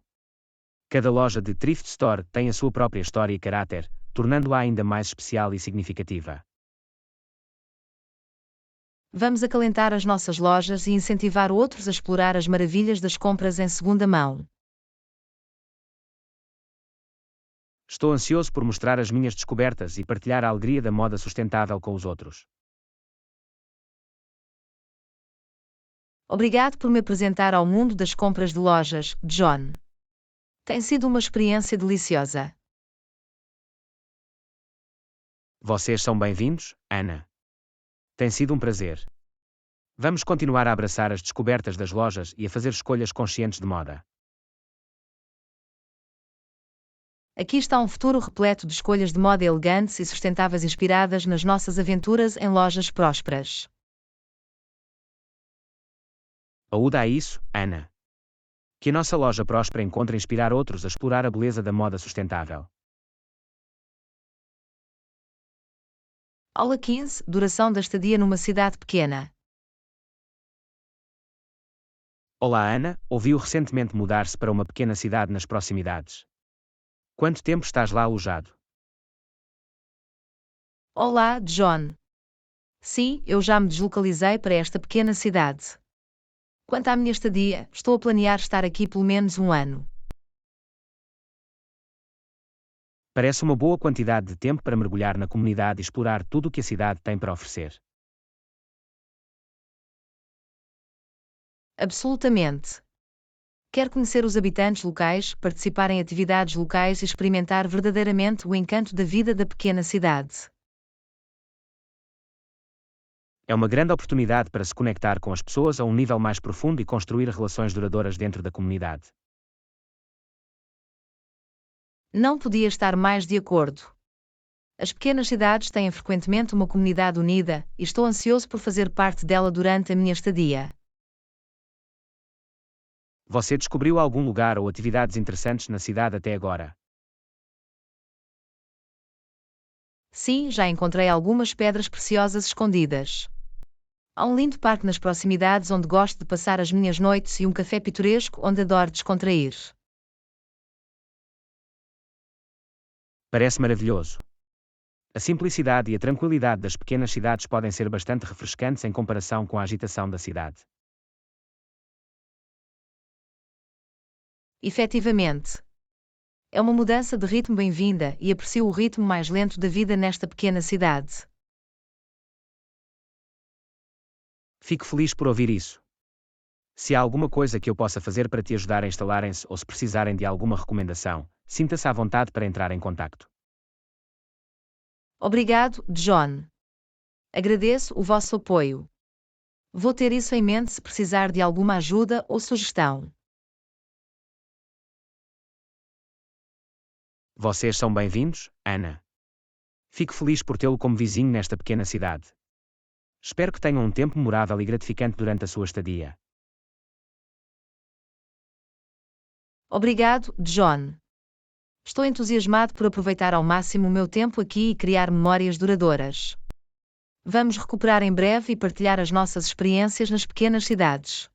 Cada loja de Thrift Store tem a sua própria história e caráter, tornando-a ainda mais especial e significativa. Vamos acalentar as nossas lojas e incentivar outros a explorar as maravilhas das compras em segunda mão. Estou ansioso por mostrar as minhas descobertas e partilhar a alegria da moda sustentável com os outros. Obrigado por me apresentar ao mundo das compras de lojas, John. Tem sido uma experiência deliciosa. Vocês são bem-vindos, Ana. Tem sido um prazer. Vamos continuar a abraçar as descobertas das lojas e a fazer escolhas conscientes de moda. Aqui está um futuro repleto de escolhas de moda elegantes e sustentáveis inspiradas nas nossas aventuras em lojas prósperas. Aúda a isso, Ana. Que a nossa loja próspera encontre inspirar outros a explorar a beleza da moda sustentável. Aula 15: Duração da estadia numa cidade pequena. Olá, Ana. Ouviu recentemente mudar-se para uma pequena cidade nas proximidades. Quanto tempo estás lá alojado? Olá, John. Sim, eu já me deslocalizei para esta pequena cidade. Quanto à minha estadia, estou a planear estar aqui pelo menos um ano. Parece uma boa quantidade de tempo para mergulhar na comunidade e explorar tudo o que a cidade tem para oferecer. Absolutamente. Quer conhecer os habitantes locais, participar em atividades locais e experimentar verdadeiramente o encanto da vida da pequena cidade. É uma grande oportunidade para se conectar com as pessoas a um nível mais profundo e construir relações duradouras dentro da comunidade. Não podia estar mais de acordo. As pequenas cidades têm frequentemente uma comunidade unida, e estou ansioso por fazer parte dela durante a minha estadia. Você descobriu algum lugar ou atividades interessantes na cidade até agora? Sim, já encontrei algumas pedras preciosas escondidas. Há um lindo parque nas proximidades onde gosto de passar as minhas noites e um café pitoresco onde adoro descontrair. Parece maravilhoso. A simplicidade e a tranquilidade das pequenas cidades podem ser bastante refrescantes em comparação com a agitação da cidade. Efetivamente. É uma mudança de ritmo bem-vinda e aprecio o ritmo mais lento da vida nesta pequena cidade. Fico feliz por ouvir isso. Se há alguma coisa que eu possa fazer para te ajudar a instalarem-se ou se precisarem de alguma recomendação, sinta-se à vontade para entrar em contacto. Obrigado, John. Agradeço o vosso apoio. Vou ter isso em mente se precisar de alguma ajuda ou sugestão. Vocês são bem-vindos, Ana. Fico feliz por tê-lo como vizinho nesta pequena cidade. Espero que tenham um tempo memorável e gratificante durante a sua estadia. Obrigado, John. Estou entusiasmado por aproveitar ao máximo o meu tempo aqui e criar memórias duradouras. Vamos recuperar em breve e partilhar as nossas experiências nas pequenas cidades.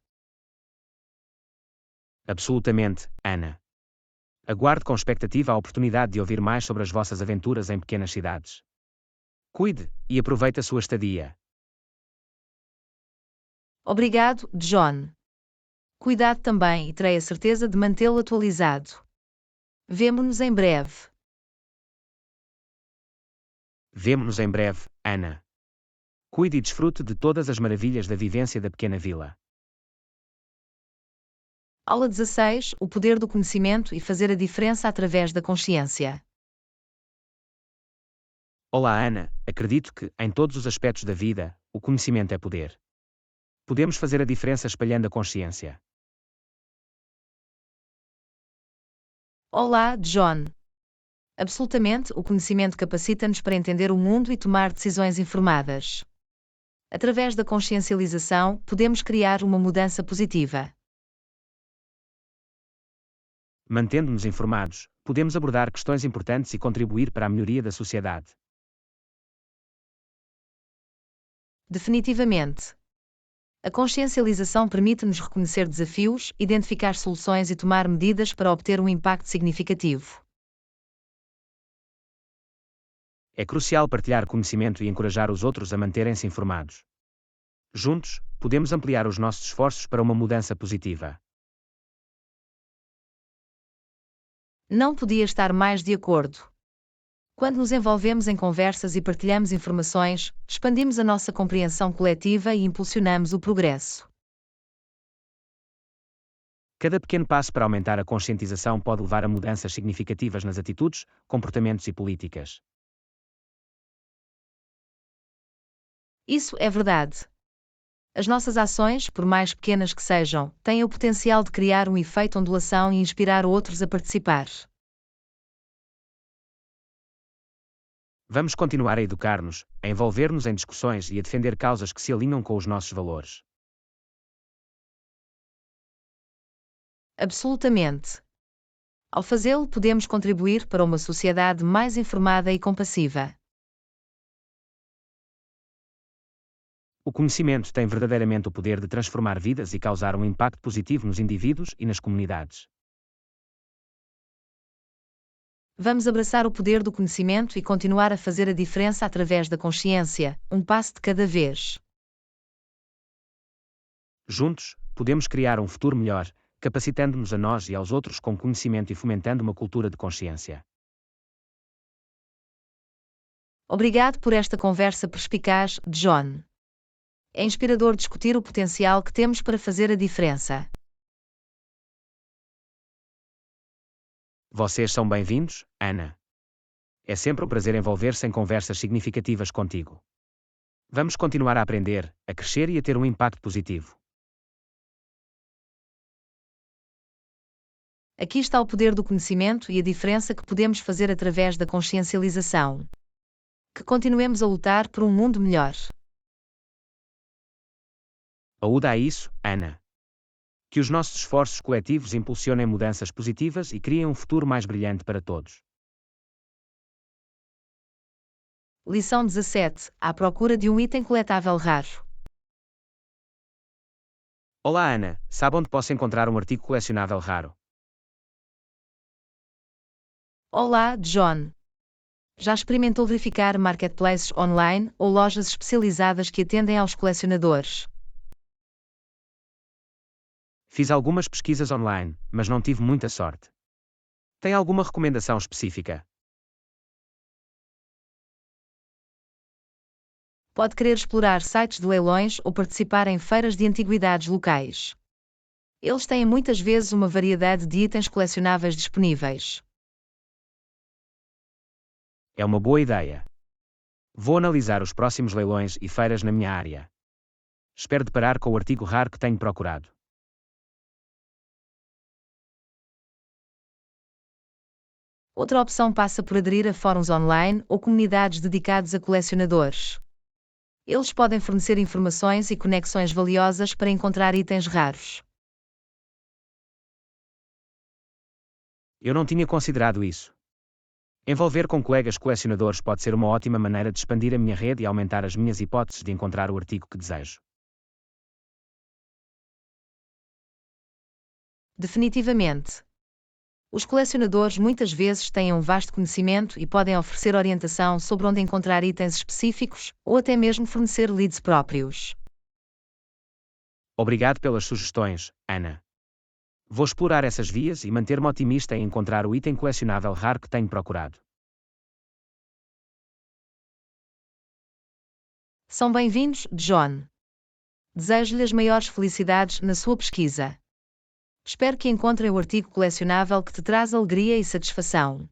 Absolutamente, Ana. Aguardo com expectativa a oportunidade de ouvir mais sobre as vossas aventuras em pequenas cidades. Cuide e aproveite a sua estadia. Obrigado, John. Cuidado também e terei a certeza de mantê-lo atualizado. Vemo-nos em breve. Vemo-nos em breve, Ana. Cuide e desfrute de todas as maravilhas da vivência da pequena vila. Aula 16: O poder do conhecimento e fazer a diferença através da consciência. Olá, Ana. Acredito que, em todos os aspectos da vida, o conhecimento é poder. Podemos fazer a diferença espalhando a consciência. Olá, John. Absolutamente, o conhecimento capacita-nos para entender o mundo e tomar decisões informadas. Através da consciencialização, podemos criar uma mudança positiva. Mantendo-nos informados, podemos abordar questões importantes e contribuir para a melhoria da sociedade. Definitivamente. A consciencialização permite-nos reconhecer desafios, identificar soluções e tomar medidas para obter um impacto significativo. É crucial partilhar conhecimento e encorajar os outros a manterem-se informados. Juntos, podemos ampliar os nossos esforços para uma mudança positiva. Não podia estar mais de acordo. Quando nos envolvemos em conversas e partilhamos informações, expandimos a nossa compreensão coletiva e impulsionamos o progresso. Cada pequeno passo para aumentar a conscientização pode levar a mudanças significativas nas atitudes, comportamentos e políticas. Isso é verdade. As nossas ações, por mais pequenas que sejam, têm o potencial de criar um efeito ondulação e inspirar outros a participar. Vamos continuar a educar-nos, a envolver-nos em discussões e a defender causas que se alinham com os nossos valores. Absolutamente. Ao fazê-lo, podemos contribuir para uma sociedade mais informada e compassiva. O conhecimento tem verdadeiramente o poder de transformar vidas e causar um impacto positivo nos indivíduos e nas comunidades. Vamos abraçar o poder do conhecimento e continuar a fazer a diferença através da consciência, um passo de cada vez. Juntos, podemos criar um futuro melhor, capacitando-nos a nós e aos outros com conhecimento e fomentando uma cultura de consciência. Obrigado por esta conversa perspicaz, John. É inspirador discutir o potencial que temos para fazer a diferença. Vocês são bem-vindos, Ana. É sempre um prazer envolver-se em conversas significativas contigo. Vamos continuar a aprender, a crescer e a ter um impacto positivo. Aqui está o poder do conhecimento e a diferença que podemos fazer através da consciencialização. Que continuemos a lutar por um mundo melhor. Aúda a isso, Ana. Que os nossos esforços coletivos impulsionem mudanças positivas e criem um futuro mais brilhante para todos. Lição 17. À procura de um item coletável raro. Olá, Ana. Sabe onde posso encontrar um artigo colecionável raro? Olá, John. Já experimentou verificar marketplaces online ou lojas especializadas que atendem aos colecionadores? Fiz algumas pesquisas online, mas não tive muita sorte. Tem alguma recomendação específica? Pode querer explorar sites de leilões ou participar em feiras de antiguidades locais. Eles têm muitas vezes uma variedade de itens colecionáveis disponíveis. É uma boa ideia. Vou analisar os próximos leilões e feiras na minha área. Espero deparar com o artigo raro que tenho procurado. Outra opção passa por aderir a fóruns online ou comunidades dedicados a colecionadores. Eles podem fornecer informações e conexões valiosas para encontrar itens raros. Eu não tinha considerado isso. Envolver com colegas colecionadores pode ser uma ótima maneira de expandir a minha rede e aumentar as minhas hipóteses de encontrar o artigo que desejo. Definitivamente. Os colecionadores muitas vezes têm um vasto conhecimento e podem oferecer orientação sobre onde encontrar itens específicos, ou até mesmo fornecer leads próprios. Obrigado pelas sugestões, Ana. Vou explorar essas vias e manter-me otimista em encontrar o item colecionável raro que tenho procurado. São bem-vindos, John. Desejo-lhe as maiores felicidades na sua pesquisa. Espero que encontrem o artigo colecionável que te traz alegria e satisfação.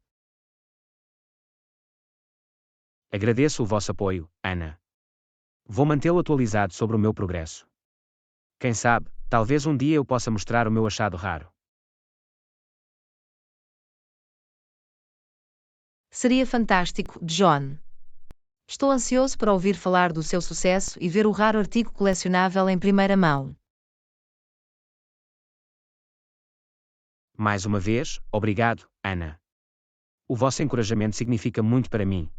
Agradeço o vosso apoio, Ana. Vou mantê-lo atualizado sobre o meu progresso. Quem sabe, talvez um dia eu possa mostrar o meu achado raro. Seria fantástico, John. Estou ansioso para ouvir falar do seu sucesso e ver o raro artigo colecionável em primeira mão. Mais uma vez, obrigado, Ana. O vosso encorajamento significa muito para mim.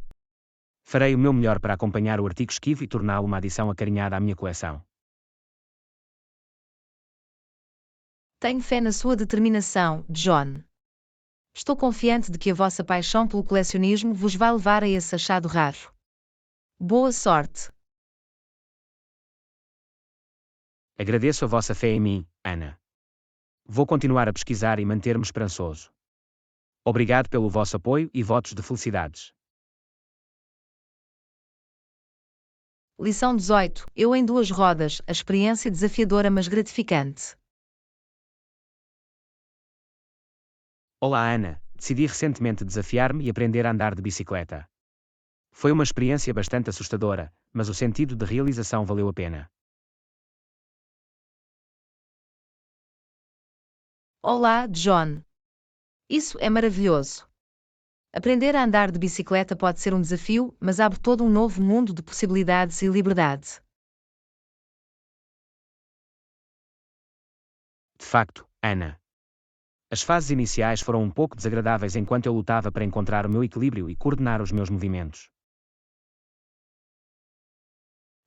Farei o meu melhor para acompanhar o artigo esquivo e torná-lo uma adição acarinhada à minha coleção. Tenho fé na sua determinação, John. Estou confiante de que a vossa paixão pelo colecionismo vos vai levar a esse achado raro. Boa sorte! Agradeço a vossa fé em mim, Ana. Vou continuar a pesquisar e manter-me esperançoso. Obrigado pelo vosso apoio e votos de felicidades. Lição 18. Eu em duas rodas, a experiência desafiadora mas gratificante. Olá, Ana. Decidi recentemente desafiar-me e aprender a andar de bicicleta. Foi uma experiência bastante assustadora, mas o sentido de realização valeu a pena. Olá, John. Isso é maravilhoso. Aprender a andar de bicicleta pode ser um desafio, mas abre todo um novo mundo de possibilidades e liberdade. De facto, Ana. As fases iniciais foram um pouco desagradáveis enquanto eu lutava para encontrar o meu equilíbrio e coordenar os meus movimentos.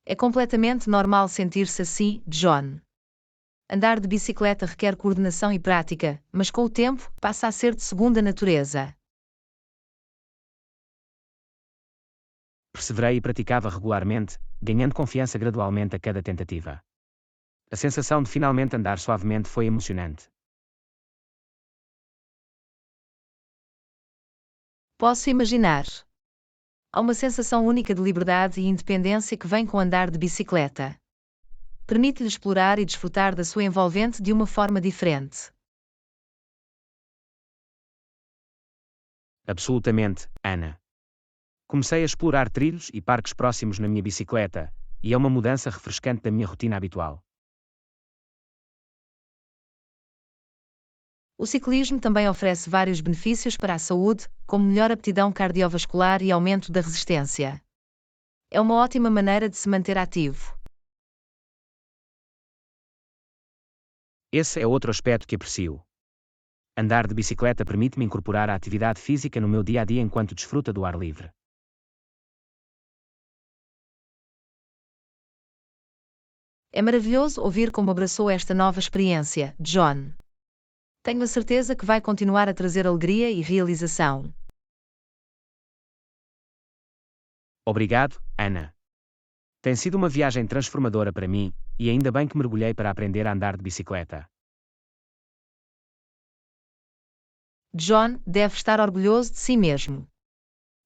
É completamente normal sentir-se assim, John. Andar de bicicleta requer coordenação e prática, mas com o tempo, passa a ser de segunda natureza. Perseverei e praticava regularmente, ganhando confiança gradualmente a cada tentativa. A sensação de finalmente andar suavemente foi emocionante. Posso imaginar. Há uma sensação única de liberdade e independência que vem com andar de bicicleta. Permite-lhe explorar e desfrutar da sua envolvente de uma forma diferente. Absolutamente, Ana. Comecei a explorar trilhos e parques próximos na minha bicicleta, e é uma mudança refrescante da minha rotina habitual. O ciclismo também oferece vários benefícios para a saúde, como melhor aptidão cardiovascular e aumento da resistência. É uma ótima maneira de se manter ativo. Esse é outro aspecto que aprecio. Andar de bicicleta permite-me incorporar a atividade física no meu dia a dia enquanto desfruta do ar livre. É maravilhoso ouvir como abraçou esta nova experiência, John. Tenho a certeza que vai continuar a trazer alegria e realização. Obrigado, Ana. Tem sido uma viagem transformadora para mim, e ainda bem que mergulhei para aprender a andar de bicicleta. John deve estar orgulhoso de si mesmo.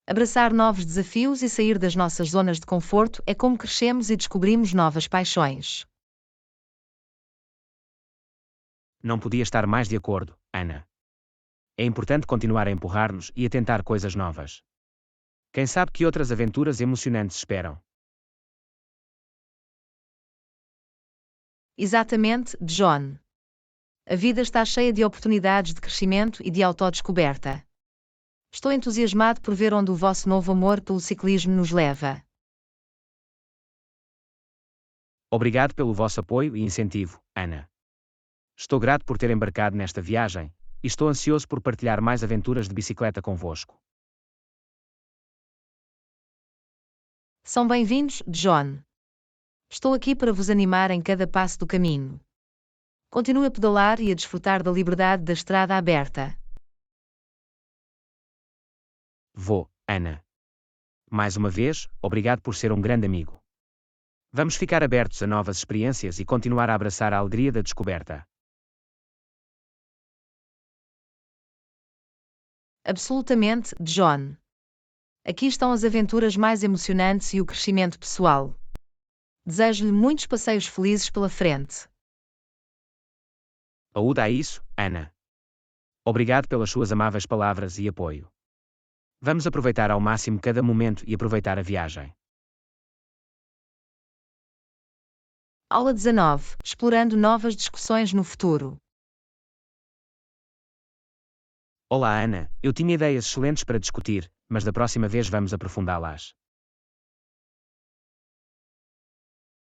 Abraçar novos desafios e sair das nossas zonas de conforto é como crescemos e descobrimos novas paixões. Não podia estar mais de acordo, Ana. É importante continuar a empurrar-nos e a tentar coisas novas. Quem sabe que outras aventuras emocionantes esperam? Exatamente, John. A vida está cheia de oportunidades de crescimento e de autodescoberta. Estou entusiasmado por ver onde o vosso novo amor pelo ciclismo nos leva. Obrigado pelo vosso apoio e incentivo, Ana. Estou grato por ter embarcado nesta viagem, e estou ansioso por partilhar mais aventuras de bicicleta convosco. São bem-vindos, John. Estou aqui para vos animar em cada passo do caminho. Continue a pedalar e a desfrutar da liberdade da estrada aberta. Vou, Ana. Mais uma vez, obrigado por ser um grande amigo. Vamos ficar abertos a novas experiências e continuar a abraçar a alegria da descoberta. Absolutamente, John. Aqui estão as aventuras mais emocionantes e o crescimento pessoal. Desejo-lhe muitos passeios felizes pela frente. Aúda a isso, Ana. Obrigado pelas suas amáveis palavras e apoio. Vamos aproveitar ao máximo cada momento e aproveitar a viagem. Aula 19. Explorando novas discussões no futuro. Olá, Ana. Eu tinha ideias excelentes para discutir, mas da próxima vez vamos aprofundá-las.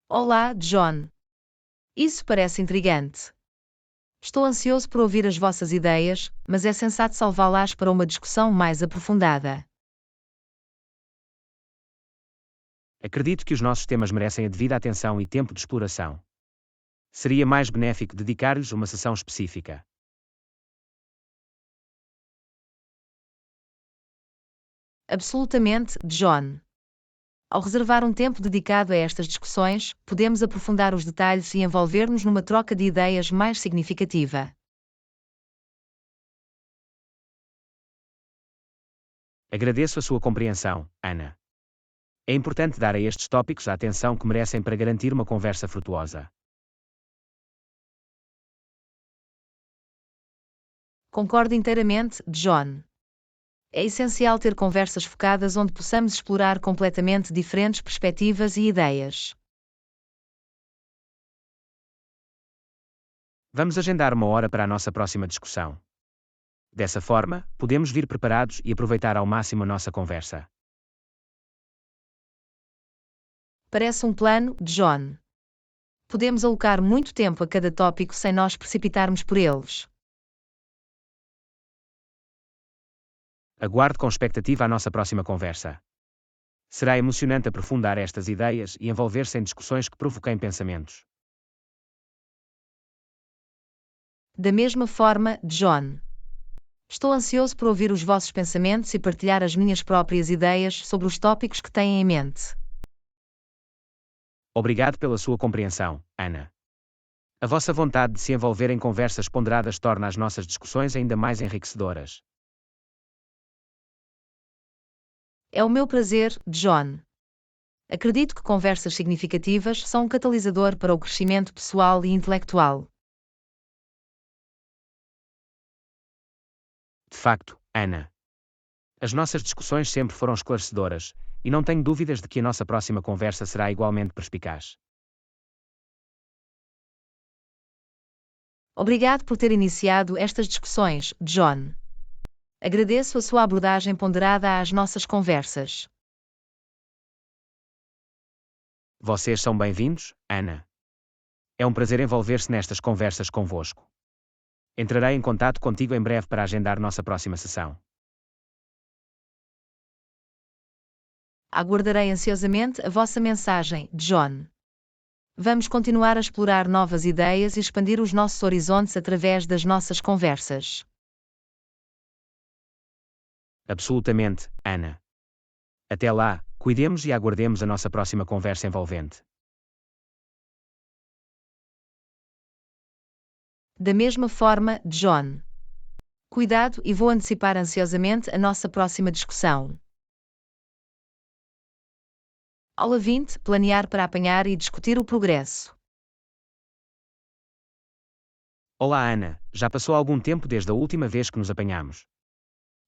Olá, John. Isso parece intrigante. Estou ansioso por ouvir as vossas ideias, mas é sensato salvá-las para uma discussão mais aprofundada. Acredito que os nossos temas merecem a devida atenção e tempo de exploração. Seria mais benéfico dedicar-lhes uma sessão específica. Absolutamente, John. Ao reservar um tempo dedicado a estas discussões, podemos aprofundar os detalhes e envolver-nos numa troca de ideias mais significativa. Agradeço a sua compreensão, Ana. É importante dar a estes tópicos a atenção que merecem para garantir uma conversa frutuosa. Concordo inteiramente, John. É essencial ter conversas focadas onde possamos explorar completamente diferentes perspectivas e ideias. Vamos agendar uma hora para a nossa próxima discussão. Dessa forma, podemos vir preparados e aproveitar ao máximo a nossa conversa. Parece um plano, John. Podemos alocar muito tempo a cada tópico sem nós precipitarmos por eles. Aguardo com expectativa a nossa próxima conversa. Será emocionante aprofundar estas ideias e envolver-se em discussões que provoquem pensamentos. Da mesma forma, John. Estou ansioso por ouvir os vossos pensamentos e partilhar as minhas próprias ideias sobre os tópicos que têm em mente. Obrigado pela sua compreensão, Ana. A vossa vontade de se envolver em conversas ponderadas torna as nossas discussões ainda mais enriquecedoras. É o meu prazer, John. Acredito que conversas significativas são um catalisador para o crescimento pessoal e intelectual. De facto, Ana. As nossas discussões sempre foram esclarecedoras, e não tenho dúvidas de que a nossa próxima conversa será igualmente perspicaz. Obrigado por ter iniciado estas discussões, John. Agradeço a sua abordagem ponderada às nossas conversas. Vocês são bem-vindos, Ana. É um prazer envolver-se nestas conversas convosco. Entrarei em contato contigo em breve para agendar nossa próxima sessão. Aguardarei ansiosamente a vossa mensagem, John. Vamos continuar a explorar novas ideias e expandir os nossos horizontes através das nossas conversas. Absolutamente, Ana. Até lá, cuidemos e aguardemos a nossa próxima conversa envolvente. Da mesma forma, John. Cuidado e vou antecipar ansiosamente a nossa próxima discussão. Aula 20. Planear para apanhar e discutir o progresso. Olá, Ana. Já passou algum tempo desde a última vez que nos apanhamos.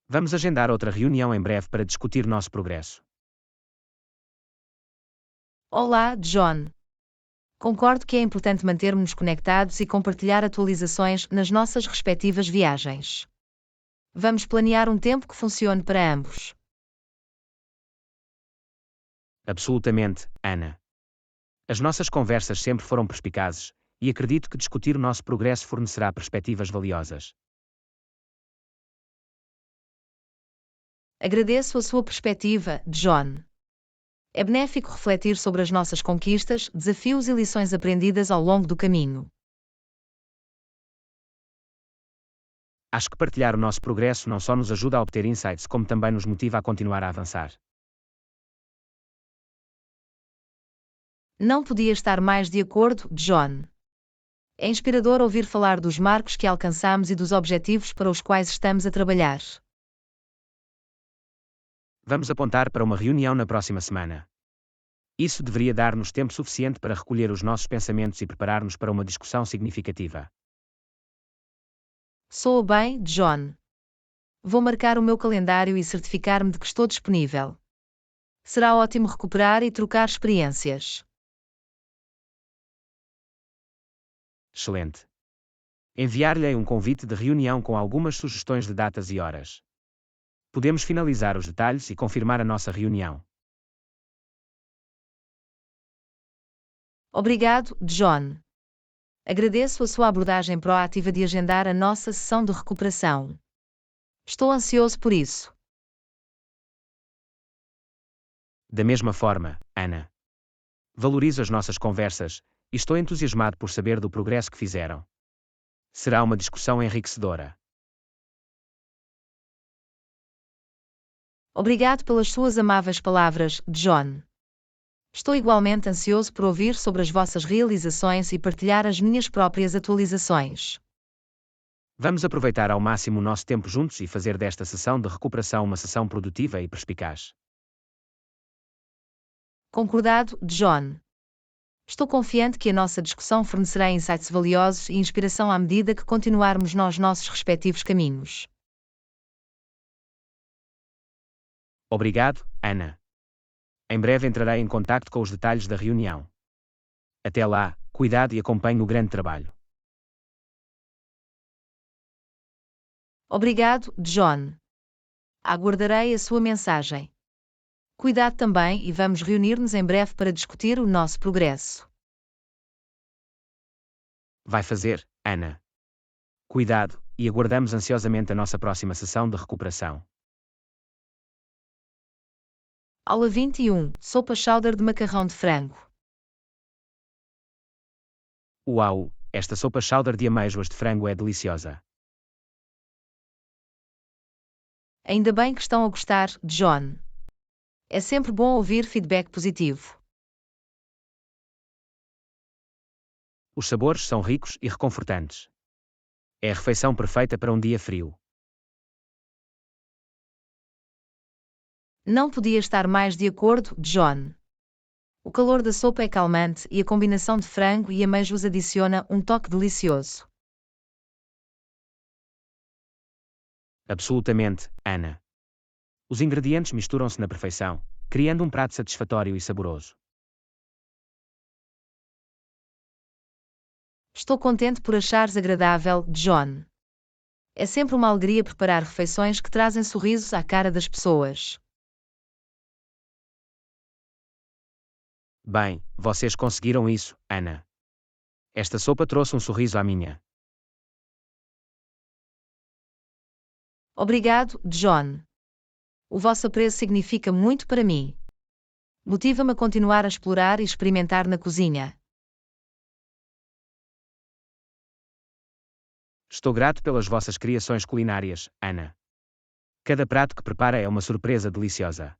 Vamos agendar outra reunião em breve para discutir nosso progresso. Olá, John. Concordo que é importante mantermos-nos conectados e compartilhar atualizações nas nossas respectivas viagens. Vamos planear um tempo que funcione para ambos. Absolutamente, Ana. As nossas conversas sempre foram perspicazes, e acredito que discutir o nosso progresso fornecerá perspectivas valiosas. Agradeço a sua perspectiva, John. É benéfico refletir sobre as nossas conquistas, desafios e lições aprendidas ao longo do caminho. Acho que partilhar o nosso progresso não só nos ajuda a obter insights, como também nos motiva a continuar a avançar. Não podia estar mais de acordo, John. É inspirador ouvir falar dos marcos que alcançamos e dos objetivos para os quais estamos a trabalhar. Vamos apontar para uma reunião na próxima semana. Isso deveria dar-nos tempo suficiente para recolher os nossos pensamentos e preparar-nos para uma discussão significativa. Soa bem, John. Vou marcar o meu calendário e certificar-me de que estou disponível. Será ótimo recuperar e trocar experiências. Excelente. Enviar-lhe um convite de reunião com algumas sugestões de datas e horas. Podemos finalizar os detalhes e confirmar a nossa reunião. Obrigado, John. Agradeço a sua abordagem proativa de agendar a nossa sessão de recuperação. Estou ansioso por isso. Da mesma forma, Ana. Valorizo as nossas conversas, e estou entusiasmado por saber do progresso que fizeram. Será uma discussão enriquecedora. Obrigado pelas suas amáveis palavras, John. Estou igualmente ansioso por ouvir sobre as vossas realizações e partilhar as minhas próprias atualizações. Vamos aproveitar ao máximo o nosso tempo juntos e fazer desta sessão de recuperação uma sessão produtiva e perspicaz. Concordado, John. Estou confiante que a nossa discussão fornecerá insights valiosos e inspiração à medida que continuarmos nos nossos respectivos caminhos. Obrigado, Ana. Em breve entrarei em contacto com os detalhes da reunião. Até lá, cuidado e acompanhe o grande trabalho. Obrigado, John. Aguardarei a sua mensagem. Cuidado também e vamos reunir-nos em breve para discutir o nosso progresso. Vai fazer, Ana. Cuidado, e aguardamos ansiosamente a nossa próxima sessão de recuperação. Aula 21. Sopa chowder de macarrão de frango. Uau, esta sopa chowder de amêijoas de frango é deliciosa. Ainda bem que estão a gostar, John. É sempre bom ouvir feedback positivo. Os sabores são ricos e reconfortantes. É a refeição perfeita para um dia frio. Não podia estar mais de acordo, John. O calor da sopa é calmante e a combinação de frango e amêijoas adiciona um toque delicioso. Absolutamente, Ana. Os ingredientes misturam-se na perfeição, criando um prato satisfatório e saboroso. Estou contente por achares agradável, John. É sempre uma alegria preparar refeições que trazem sorrisos à cara das pessoas. Bem, vocês conseguiram isso, Ana. Esta sopa trouxe um sorriso à minha. Obrigado, John. O vosso apreço significa muito para mim. Motiva-me a continuar a explorar e experimentar na cozinha. Estou grato pelas vossas criações culinárias, Ana. Cada prato que prepara é uma surpresa deliciosa.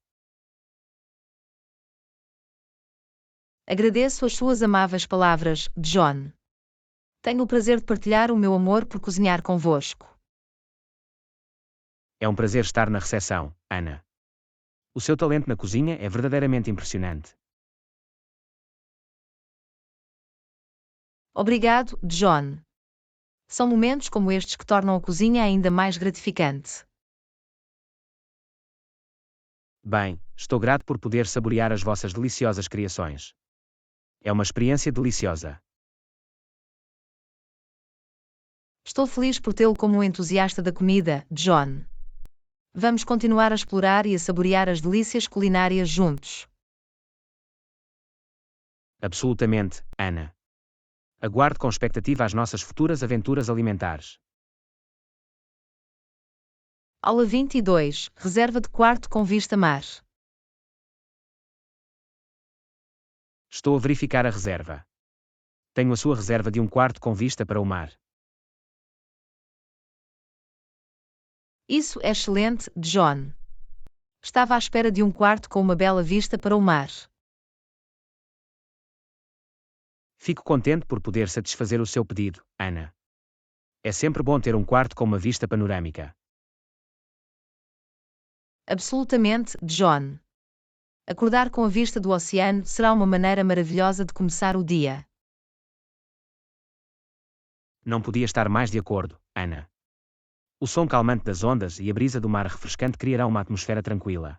Agradeço as suas amáveis palavras, John. Tenho o prazer de partilhar o meu amor por cozinhar convosco. É um prazer estar na recepção, Ana. O seu talento na cozinha é verdadeiramente impressionante. Obrigado, John. São momentos como estes que tornam a cozinha ainda mais gratificante. Bem, estou grato por poder saborear as vossas deliciosas criações. É uma experiência deliciosa. Estou feliz por tê-lo como um entusiasta da comida, John. Vamos continuar a explorar e a saborear as delícias culinárias juntos. Absolutamente, Ana. Aguardo com expectativa as nossas futuras aventuras alimentares. Aula 22. Reserva de quarto com vista mar. Estou a verificar a reserva. Tenho a sua reserva de um quarto com vista para o mar. Isso é excelente, John. Estava à espera de um quarto com uma bela vista para o mar. Fico contente por poder satisfazer o seu pedido, Ana. É sempre bom ter um quarto com uma vista panorâmica. Absolutamente, John. Acordar com a vista do oceano será uma maneira maravilhosa de começar o dia. Não podia estar mais de acordo, Ana. O som calmante das ondas e a brisa do mar refrescante criarão uma atmosfera tranquila.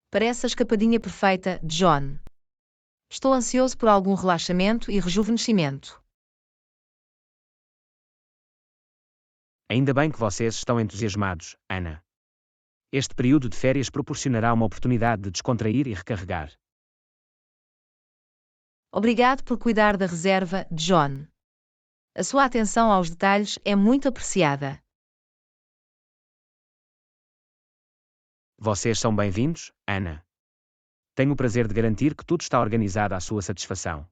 Parece a escapadinha perfeita, John. Estou ansioso por algum relaxamento e rejuvenescimento. Ainda bem que vocês estão entusiasmados, Ana. Este período de férias proporcionará uma oportunidade de descontrair e recarregar. Obrigado por cuidar da reserva, John. A sua atenção aos detalhes é muito apreciada. Vocês são bem-vindos, Ana. Tenho o prazer de garantir que tudo está organizado à sua satisfação.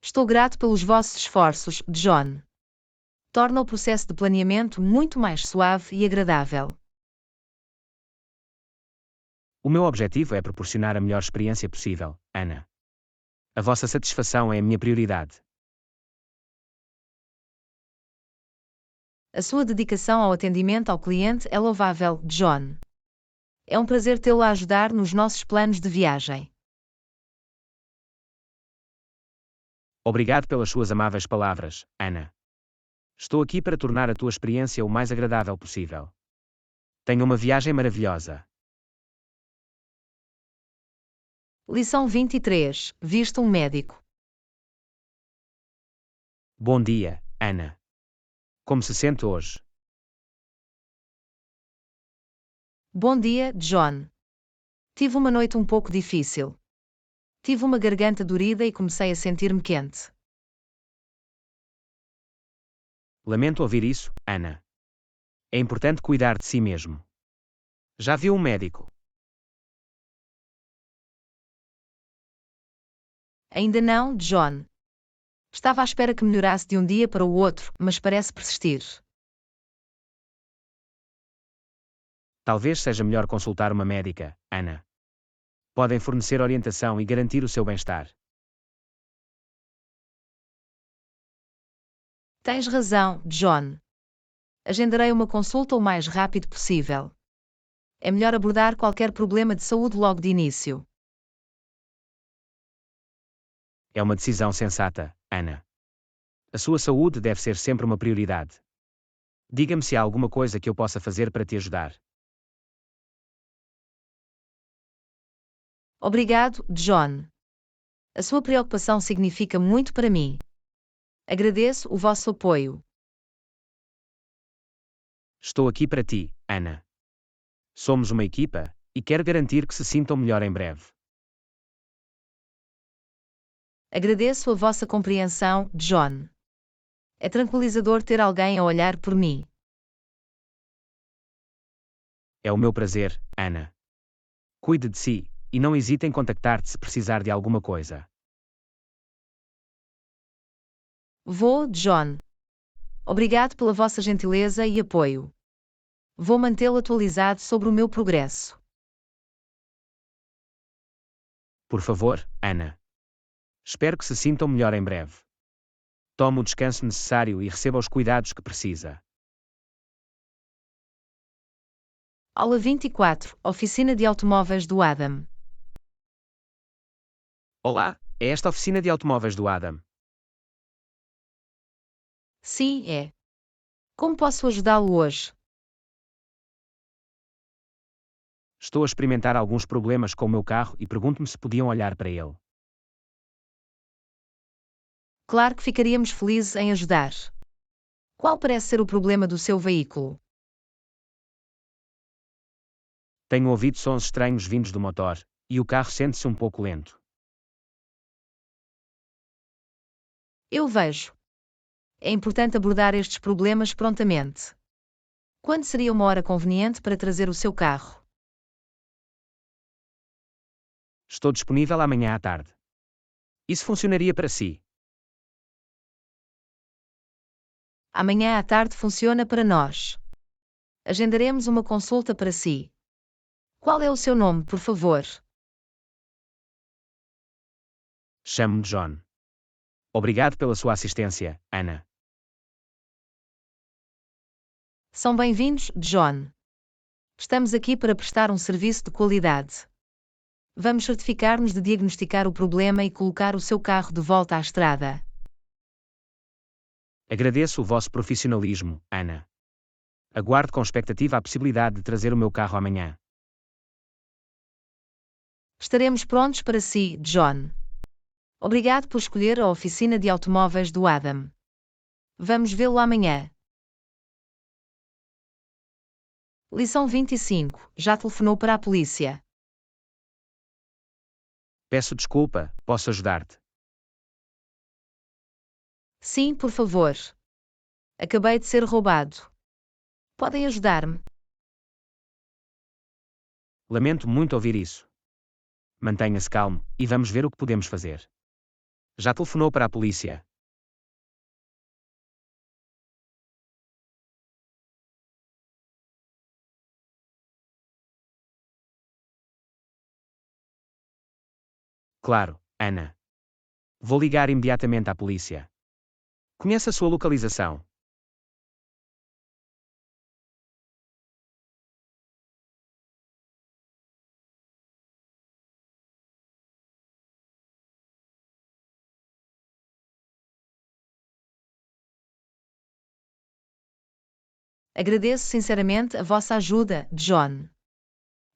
Estou grato pelos vossos esforços, John. Torna o processo de planeamento muito mais suave e agradável. O meu objetivo é proporcionar a melhor experiência possível, Ana. A vossa satisfação é a minha prioridade. A sua dedicação ao atendimento ao cliente é louvável, John. É um prazer tê-lo a ajudar nos nossos planos de viagem. Obrigado pelas suas amáveis palavras, Ana. Estou aqui para tornar a tua experiência o mais agradável possível. Tenha uma viagem maravilhosa. Lição 23. Visto um médico. Bom dia, Ana. Como se sente hoje? Bom dia, John. Tive uma noite um pouco difícil. Tive uma garganta dorida e comecei a sentir-me quente. Lamento ouvir isso, Ana. É importante cuidar de si mesmo. Já viu um médico? Ainda não, John. Estava à espera que melhorasse de um dia para o outro, mas parece persistir. Talvez seja melhor consultar uma médica, Ana. Podem fornecer orientação e garantir o seu bem-estar. Tens razão, John. Agendarei uma consulta o mais rápido possível. É melhor abordar qualquer problema de saúde logo de início. É uma decisão sensata, Ana. A sua saúde deve ser sempre uma prioridade. Diga-me se há alguma coisa que eu possa fazer para te ajudar. Obrigado, John. A sua preocupação significa muito para mim. Agradeço o vosso apoio. Estou aqui para ti, Ana. Somos uma equipa, e quero garantir que se sintam melhor em breve. Agradeço a vossa compreensão, John. É tranquilizador ter alguém a olhar por mim. É o meu prazer, Ana. Cuide de si, e não hesite em contactar-te se precisar de alguma coisa. Vou, John. Obrigado pela vossa gentileza e apoio. Vou mantê-lo atualizado sobre o meu progresso. Por favor, Ana. Espero que se sintam melhor em breve. Tome o descanso necessário e receba os cuidados que precisa. Aula 24, Oficina de Automóveis do Adam. Olá, é esta a oficina de automóveis do Adam. Sim, é. Como posso ajudá-lo hoje? Estou a experimentar alguns problemas com o meu carro e pergunto-me se podiam olhar para ele. Claro que ficaríamos felizes em ajudar. Qual parece ser o problema do seu veículo? Tenho ouvido sons estranhos vindos do motor, e o carro sente-se um pouco lento. Eu vejo. É importante abordar estes problemas prontamente. Quando seria uma hora conveniente para trazer o seu carro? Estou disponível amanhã à tarde. Isso funcionaria para si? Amanhã à tarde funciona para nós. Agendaremos uma consulta para si. Qual é o seu nome, por favor? Chamo-me John. Obrigado pela sua assistência, Ana. São bem-vindos, John. Estamos aqui para prestar um serviço de qualidade. Vamos certificar-nos de diagnosticar o problema e colocar o seu carro de volta à estrada. Agradeço o vosso profissionalismo, Ana. Aguardo com expectativa a possibilidade de trazer o meu carro amanhã. Estaremos prontos para si, John. Obrigado por escolher a oficina de automóveis do Adam. Vamos vê-lo amanhã. Lição 25. Já telefonou para a polícia? Peço desculpa, posso ajudar-te? Sim, por favor. Acabei de ser roubado. Podem ajudar-me? Lamento muito ouvir isso. Mantenha-se calmo, e vamos ver o que podemos fazer. Já telefonou para a polícia? Claro, Ana. Vou ligar imediatamente à polícia. Conhece a sua localização? Agradeço sinceramente a vossa ajuda, John.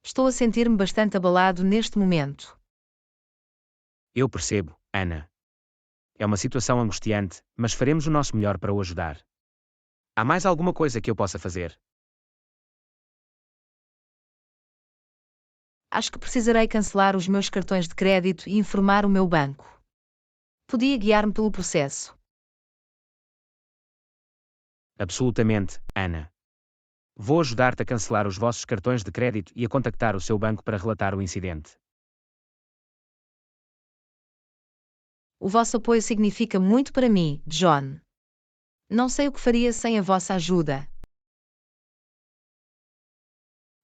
Estou a sentir-me bastante abalado neste momento. Eu percebo, Ana. É uma situação angustiante, mas faremos o nosso melhor para o ajudar. Há mais alguma coisa que eu possa fazer? Acho que precisarei cancelar os meus cartões de crédito e informar o meu banco. Podia guiar-me pelo processo? Absolutamente, Ana. Vou ajudar-te a cancelar os vossos cartões de crédito e a contactar o seu banco para relatar o incidente. O vosso apoio significa muito para mim, John. Não sei o que faria sem a vossa ajuda.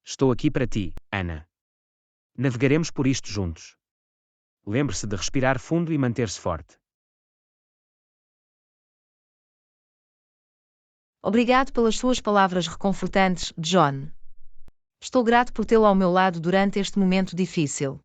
Estou aqui para ti, Ana. Navegaremos por isto juntos. Lembre-se de respirar fundo e manter-se forte. Obrigado pelas suas palavras reconfortantes, John. Estou grato por tê-lo ao meu lado durante este momento difícil.